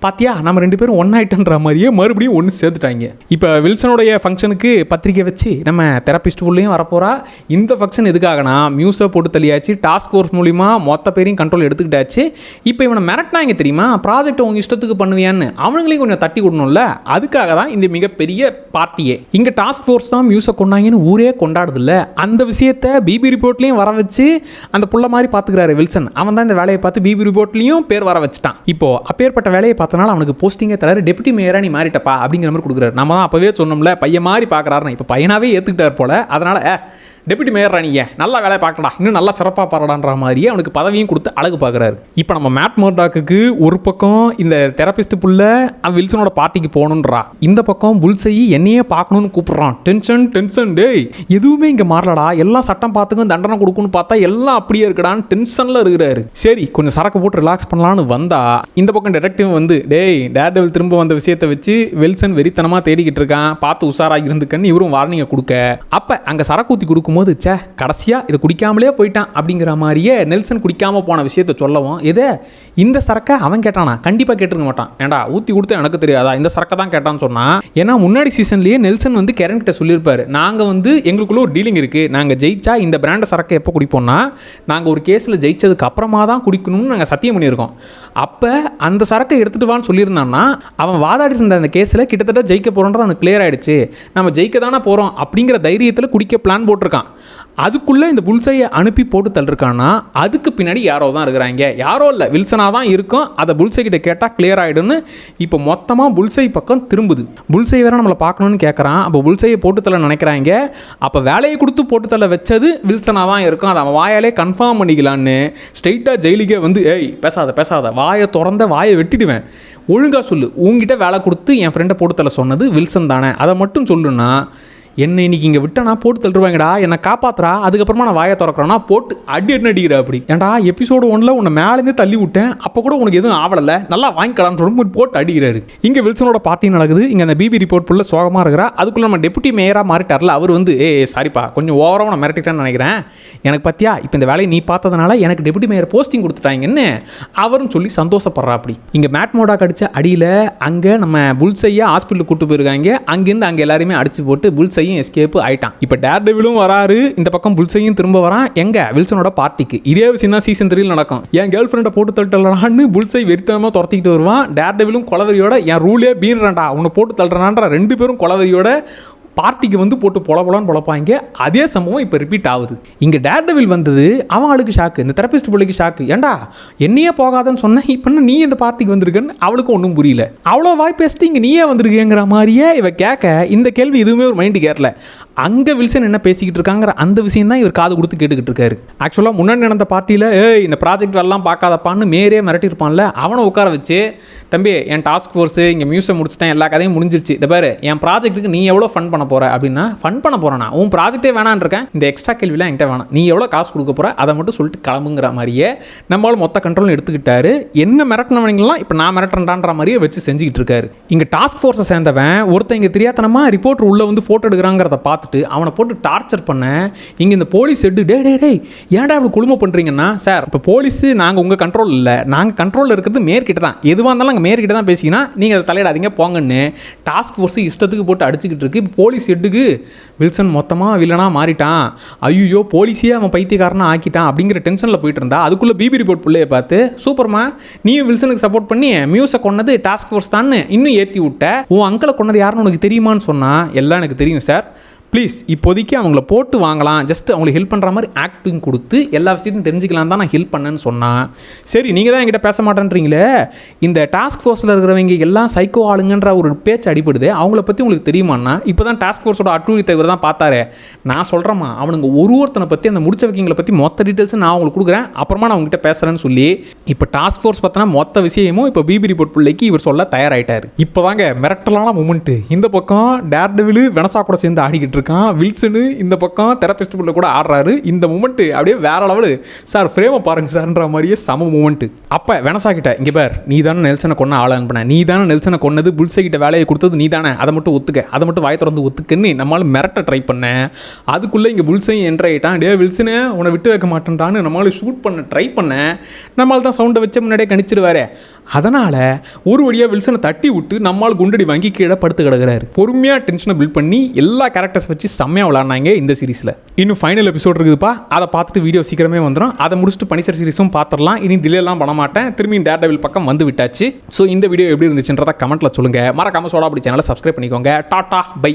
[SPEAKER 1] பாத்தியா நம்ம 2 பேரும் ஒன்னாயிட்டன்ற மாதிரியே மறுபடியும் ஒன்று சேர்த்துட்டாங்க. இப்போ வில்சனுடைய ஃபங்க்ஷனுக்கு பத்திரிக்கை வச்சு நம்ம தெரபிஸ்ட் உள்ளேயும் வரப்போறா. இந்த ஃபங்க்ஷன் எதுக்காகனா மியூஸை போட்டு தள்ளியாச்சு, டாஸ்க் ஃபோர்ஸ் மூலிமா மொத்த பேரையும் கண்ட்ரோல் எடுத்துக்கிட்டாச்சு. இப்போ இவனை மிரட்டினாங்க தெரியுமா, ப்ராஜெக்ட் உங்கள் இஷ்டத்துக்கு பண்ணுவியான்னு, அவனுங்களையும் கொஞ்சம் தட்டி விடணும்ல, அதுக்காக தான் இந்த மிகப்பெரிய பார்ட்டியே. இங்கே டாஸ்க் ஃபோர்ஸ் தான் மியூஸை கொண்டாங்கன்னு ஊரே கொண்டாடுது. அந்த விஷயத்தை பிபி ரிப்போர்ட்லையும் வர வச்சு அந்த புள்ள மாதிரி பார்த்துக்கிறாரு வில்சன். அவன் தான் இந்த வேலையை பார்த்து பிபி ரிப்போர்ட்லையும் பேர் வர வச்சுட்டான். இப்போ அப்பேற்பட்ட வேலையை பார்த்தனால அவனுக்கு போஸ்டிங்கே தராரு, டெப்யூட்டி மேயரா நீ மாறிட்டப்பா அப்படிங்கிற மாதிரி கொடுக்குறாரு. நம்ம தான் அப்பவே சொன்னோம்ல பையன் மாதிரி பார்க்குறாருன்னு, இப்போ பையனாவே ஏற்றுக்கிட்டார் போல, அதனால டெப்யூட்டி மேயர் ராணிங்க நல்லா வேலையை பார்க்கடா, இன்னும் நல்லா சிறப்பாக பாருடான்ற மாதிரியே அவனுக்கு பதவியும் கொடுத்து அழகு பார்க்குறாரு. இப்போ நம்ம மேட் மர்டாக்கு ஒரு பக்கம் இந்த தெரபிஸ்ட் புள்ள வில்சனோட பார்ட்டிக்கு போகணுன்றா, இந்த பக்கம் புல்சை என்னையே பார்க்கணும்னு கூப்பிட்றான். டென்ஷன் டேய் எதுவுமே இங்கே மாறலடா, எல்லாம் சட்டம் பார்த்துக்கும் தண்டனை கொடுக்குன்னு பார்த்தா எல்லாம் அப்படியே இருக்கடான்னு டென்ஷனில் இருக்கிறாரு. சரி கொஞ்சம் சரக்கு போட்டு ரிலாக்ஸ் பண்ணலான்னு வந்தா இந்த பக்கம் டிடெக்டிவ் வந்து டேய் டேர் டெவில் திரும்ப வந்த விஷயத்தை வச்சு வில்சன் வெறித்தனமாக தேடிக்கிட்டு இருக்கான், பார்த்து உஷாராக இருந்துக்கன்னு இவரும் வார்னிங்கை கொடுக்க, அப்போ அங்கே சரக்கு ஊற்றி கொடுக்கும் போது கடைசியா இதை குடிக்காமலே போயிட்டான் அப்படிங்கிற மாதிரியே நெல்சன் குடிக்காம போன விஷயத்தை சொல்லவும், இந்த சரக்கை அவன் கேட்டானா, கண்டிப்பா கேட்டிருக்க மாட்டான், ஏண்டா ஊத்தி கொடுத்து எனக்கு தெரியாதா, இந்த சரக்கை தான் கேட்டான்னு சொன்னா. ஏன்னா முன்னாடி சீசன்லயே நெல்சன் வந்து கெரன் கிட்ட சொல்லியிருப்பாரு, நாங்க வந்து எங்களுக்குள்ள ஒரு டீலிங் இருக்கு, நாங்க ஜெயிச்சா இந்த பிராண்ட் சரக்கை எப்போ குடிப்போம்னா நாங்க ஒரு கேஸ்ல ஜெயிச்சதுக்கு அப்புறமா தான் குடிக்கணும்னு நாங்க சத்தியம் பண்ணியிருக்கோம். அப்ப அந்த சரக்கை எடுத்துட்டு வான்னு சொல்லியிருந்தான்னா அவன் வாதாடி இருந்த அந்த கேஸ்ல கிட்டத்தட்ட ஜெயிக்க போறோன்றது அவனுக்கு கிளியர் ஆயிடுச்சு, நம்ம ஜெயிக்க தானே போறோம் அப்படிங்கிற தைரியத்தில் குடிக்க பிளான் போட்டிருக்கான். அதுக்குள்ளே இந்த புல்சையை அனுப்பி போட்டு தள்ளிருக்கான்னா அதுக்கு பின்னாடி யாரோ தான் இருக்கிறாங்க, யாரோ இல்லை வில்சனாக தான் இருக்கும். அதை புல்சை கிட்ட கேட்டால் கிளியர் ஆகிடும்னு இப்போ மொத்தமாக புல்சை பக்கம் திரும்புது. புல்சை வேற நம்மளை பார்க்கணுன்னு கேட்குறான். அப்போ புல்சையை போட்டு தள்ள நினைக்கிறாங்க. அப்போ வேலையை கொடுத்து போட்டு தள்ள வச்சது வில்சனாக தான் இருக்கும், அதை அவன் வாயாலே கன்ஃபார்ம் பண்ணிக்கலான்னு ஸ்ட்ரெயிட்டாக ஜெயிலுக்கே வந்து பேசாத வாயை திறந்த வாயை வெட்டிடுவேன், ஒழுங்காக சொல்லு, உங்ககிட்ட வேலை கொடுத்து என் ஃப்ரெண்டை போட்டு தள்ள சொன்னது வில்சன் தானே, அதை மட்டும் சொல்லுன்னா என்னை இன்னைக்கு இங்கே விட்டனா போட்டு தள்ளுவாங்கடா, என்னை காப்பாத்துறா, அதுக்கப்புறமா நான் வாயை திறக்கிறேன்னா போட்டு அடிக்கிற அப்படி. ஏன்டா எபிசோடு 1 உன்னை மேலேருந்து தள்ளி விட்டேன், அப்போ கூட உனக்கு எதுவும் ஆவலை, நல்லா வாங்கிக்கலான்னு சொல்லி போட்டு அடிக்கிறாரு. இங்கே வில்சனோட பார்ட்டி நடக்குது. இங்கே அந்த பிபி ரிப்போர்ட் ஃபுல்லாக சோகமாக இருக்கிறா. அதுக்குள்ளே நம்ம டெப்யூட்டி மேயராக மாறிட்டார்ல, அவர் வந்து சாரிப்பா கொஞ்சம் ஓவராக நான் மிரட்டிட்டேன்னு நினைக்கிறேன், எனக்கு பத்தியா இப்போ இந்த வேலையை நீ பார்த்ததுனால எனக்கு டெப்யூட்டி மேயர் போஸ்டிங் கொடுத்துட்டாங்கன்னு அவரும் சொல்லி சந்தோஷப்படுறா. அப்படி இங்கே மேட் மோடா கடிச்ச அடியில் அங்கே நம்ம புல்சையை ஹாஸ்பிட்டலுக்கு கூட்டு போயிருக்காங்க. அங்கேருந்து அங்கே எல்லாருமே அடிச்சு போட்டு புல்சை புல்சையும் எஸ்கேப் ஆயிட்டான். இப்போ டேர்டெவிலும் வராரு, இந்த பக்கம் புல்சையும் திரும்ப வரான் எங்க வில்சனோட பார்ட்டிக்கு. இதே விஷயம் தான் சீசன் 3 நடக்கும். என் கேர்ள் ஃப்ரெண்டை போட்டு தள்ளுறான்னு புல்சை வெறித்தனமாக துரத்திக்கிட்டு வருவான். டேர்டெவிலும் கொலவெறியோட என் ரூலே பீன்றான்டா உன்னை போட்டு தள்ளுறான்ற 2 பேரும் கொலவெறியோட பார்ட்டிக்கு வந்து போட்டு பொலப்பலான்னு பொழப்பாங்க. அதே சம்பவம் இப்போ ரிப்பீட் ஆகுது. இங்கே டேர்டெவில் வந்தது அவளுக்கு ஷாக்கு, இந்த தெரபிஸ்ட் பிள்ளைக்கு ஷாக்கு. ஏண்டா என்னையே போகாதன்னு சொன்னேன், இப்போ நீ இந்த பார்ட்டிக்கு வந்திருக்கன்னு அவளுக்கும் ஒன்றும் புரியல. அவ்வளோ வாய் பேசிட்டு இங்கே நீயே வந்திருக்கேங்கிற மாதிரியே இவ கேட்க இந்த கேள்வி எதுவுமே ஒரு மைண்டு கேட்கல. அங்கே வில்சன் என்ன பேசிக்கிட்டு இருக்காங்கிற அந்த விஷயம் தான் இவர் காது கொடுத்து கேட்டுக்கிட்டு இருக்காரு. ஆக்சுவலாக முன்னாடி நடந்த பார்ட்டியில் இந்த ப்ராஜெக்ட் எல்லாம் பார்க்காதப்பான்னு மேரே மிரட்டிருப்பான்ல, அவனை உட்கார வச்சு தம்பி என் டாஸ்க் ஃபோர்ஸு இங்கே மியூசியம் முடிச்சிட்டேன், எல்லா கதையும் முடிஞ்சிருச்சு, இந்த பாரு என் ப்ராஜெக்ட்டுக்கு நீ எவ்வளோ ஃபன் பண்ண போகிற அப்படின்னா, ஃபன் பண்ண போகிறேன்னா உன் ப்ராஜெக்டே வேணான்னு இருக்கேன், இந்த எக்ஸ்ட்ரா கேள்விலாம் என்கிட்ட வேணாம், நீ எவ்வளோ காசு கொடுக்க போகிற அதை மட்டும் சொல்லிட்டு கிளம்புங்கிற மாதிரியே நம்மளால் மொத்த கண்ட்ரோல் எடுத்துக்கிட்டாரு. என்ன மிரட்டினவங்களாம் இப்போ நான் மிரட்டுறேன்டான்ற மாதிரியே வச்சு செஞ்சுக்கிட்டு இருக்காரு. இங்கே டாஸ்க் ஃபோர்ஸை சேர்ந்தவன் ஒருத்தன் இங்கே தெரியாதனமாக ரிப்போர்ட்டர் உள்ளே வந்து ஃபோட்டோ எடுக்கிறாங்கிறத பார்த்துட்டு அவனை போட்டு டார்ச்சர் பண்ண இங்கே இந்த போலீஸ் எட்டு டே ஏன்டா அப்படி குழும பண்ணுறீங்கன்னா, சார் இப்போ போலீஸு நாங்கள் உங்கள் கண்ட்ரோல் இல்லை, நாங்கள் கண்ட்ரோலில் இருக்கிறது மேற்கிட்ட தான், எதுவாக இருந்தாலும் நாங்கள் மேற்கிட்ட தான் பேசிக்கினா நீங்கள் அதை தலையிடாதீங்க போங்கன்னு டாஸ்க் ஃபோர்ஸு இஷ்டத்துக்கு போட்டு அடிச்சுக்கிட்டு இருக்கு. இப்போ போலீஸ் எட்டுக்கு வில்சன் மொத்தமாக வில்லனாக மாறிட்டான், ஐயோ போலீஸே அவன் பைத்தியக்காரனாக ஆக்கிட்டான் அப்படிங்கிற டென்ஷனில் போயிட்டு இருந்தா, அதுக்குள்ளே பிபி ரிப்போர்ட் பிள்ளையை பார்த்து சூப்பர்மா நீயும் வில்சனுக்கு சப்போர்ட் பண்ணி மியூஸை கொன்னது டாஸ்க் ஃபோர்ஸ் தான் இன்னும் ஏற்றி விட்ட, உன் அங்கிளை கொன்னது யாருன்னு உனக்கு தெரியுமான்னு சொன்னால், எல்லாம் எனக்கு தெரியும் சார், ப்ளீஸ் இப்போதைக்கு அவங்கள போட்டு வாங்கலாம், ஜஸ்ட் அவங்களுக்கு ஹெல்ப் பண்ணுற மாதிரி ஆக்டிங் கொடுத்து எல்லா விஷயத்தையும் தெரிஞ்சுக்கலாம் தான் நான் ஹெல்ப் பண்ணேன்னு சொன்னேன். சரி நீங்கள் தான் என்கிட்ட பேச மாட்டேன்றீங்களே, இந்த டாஸ்க் ஃபோர்ஸில் இருக்கிறவங்க எல்லாம் சைக்கோ ஆளுங்கன்ற ஒரு பேச்சு அடிப்படுது, அவங்கள பற்றி உங்களுக்கு தெரியுமாண்ணா, இப்போ தான் டாஸ்க் ஃபோர்ஸோட அட்டூழியத்தை இவர் தான் பார்த்தாரு, நான் சொல்கிறேம்மா அவனுங்க ஒருத்தனை பற்றி அந்த முடிச்ச வைக்கிங்களை பற்றி மொத்த டீட்டெயில்ஸும் நான் அவங்களுக்கு கொடுக்குறேன், அப்புறமா நான் உங்ககிட்ட பேசுகிறேன்னு சொல்லி இப்போ டாஸ்க் ஃபோர்ஸ் பார்த்தோன்னா மொத்த விஷயமும் இப்போ பிபி ரிப்போர்ட் பிள்ளைக்கு இவர் சொல்ல தயாராகிட்டார். இப்போ தாங்க மிரட்டலான மூமெண்ட்டு. இந்த பக்கம் டேர்டெவில் வெனசா கூட சேர்ந்து ஆடிக்கிட்டு இருக்கான், வில்சனு இந்த பக்கம் தெரபிஸ்ட் புள்ள கூட ஆடுறாரு. இந்த மூமெண்ட் அப்படியே வேற லெவலு சார், ஃப்ரேமை பாருங்க சார்ன்ற மாதிரியே சம மூமெண்ட். அப்போ வெனசா கிட்ட இங்கே பார், நீ தானே நெல்சனை கொன்ன ஆளை அனுப்பின, நீ தானே நெல்சனை கொன்னது, புல்சை கிட்ட வேலையை கொடுத்தது நீ தானே, அதை மட்டும் ஒத்துக்க, அதை மட்டும் வாய் திறந்து ஒத்துக்குன்னு நம்மளால் மிரட்ட ட்ரை பண்ணேன். அதுக்குள்ளே இங்கே புல்சையும் என்ட்ரு ஆகிட்டான், டே வில்சனு உன்னை விட்டு வைக்க மாட்டேன்டான்னு நம்மளால் ஷூட் பண்ண ட்ரை பண்ணேன். நம்மளால் தான் சவுண்டை வச்ச முன்னாடியே கணிச்சிடுவாரு. அதனால் ஒரு வழியாக வில்சனை தட்டி விட்டு நம்மால் குண்டடி வாங்கி கீழே படுத்து கிடக்கிறாரு. பொறுமையாக டென்ஷனை பில்ட் பண்ணி எல்லா கேரக்டர்ஸ் வச்சு செம்மையாக விளாட்னாங்க இந்த சீரிஸில். இன்னும் ஃபைனல் எபிசோட் இருக்குதுப்பா, அதை பார்த்துட்டு வீடியோ சீக்கிரமே வந்துடும். அதை முடிச்சுட்டு பனிசர் சீரிஸும் பார்த்துடலாம். இனி டிலேலாம் பண்ண மாட்டேன், திரும்பி டேர்டெவில் பக்கம் வந்து விட்டாச்சு. ஸோ இந்த வீடியோ எப்படி இருந்துச்சுன்றதை கமெண்ட்டில் சொல்லுங்கள். மறக்காம சோடா அப்படி சேனலை சப்ஸ்கிரைப் பண்ணிக்கோங்க. Tata by.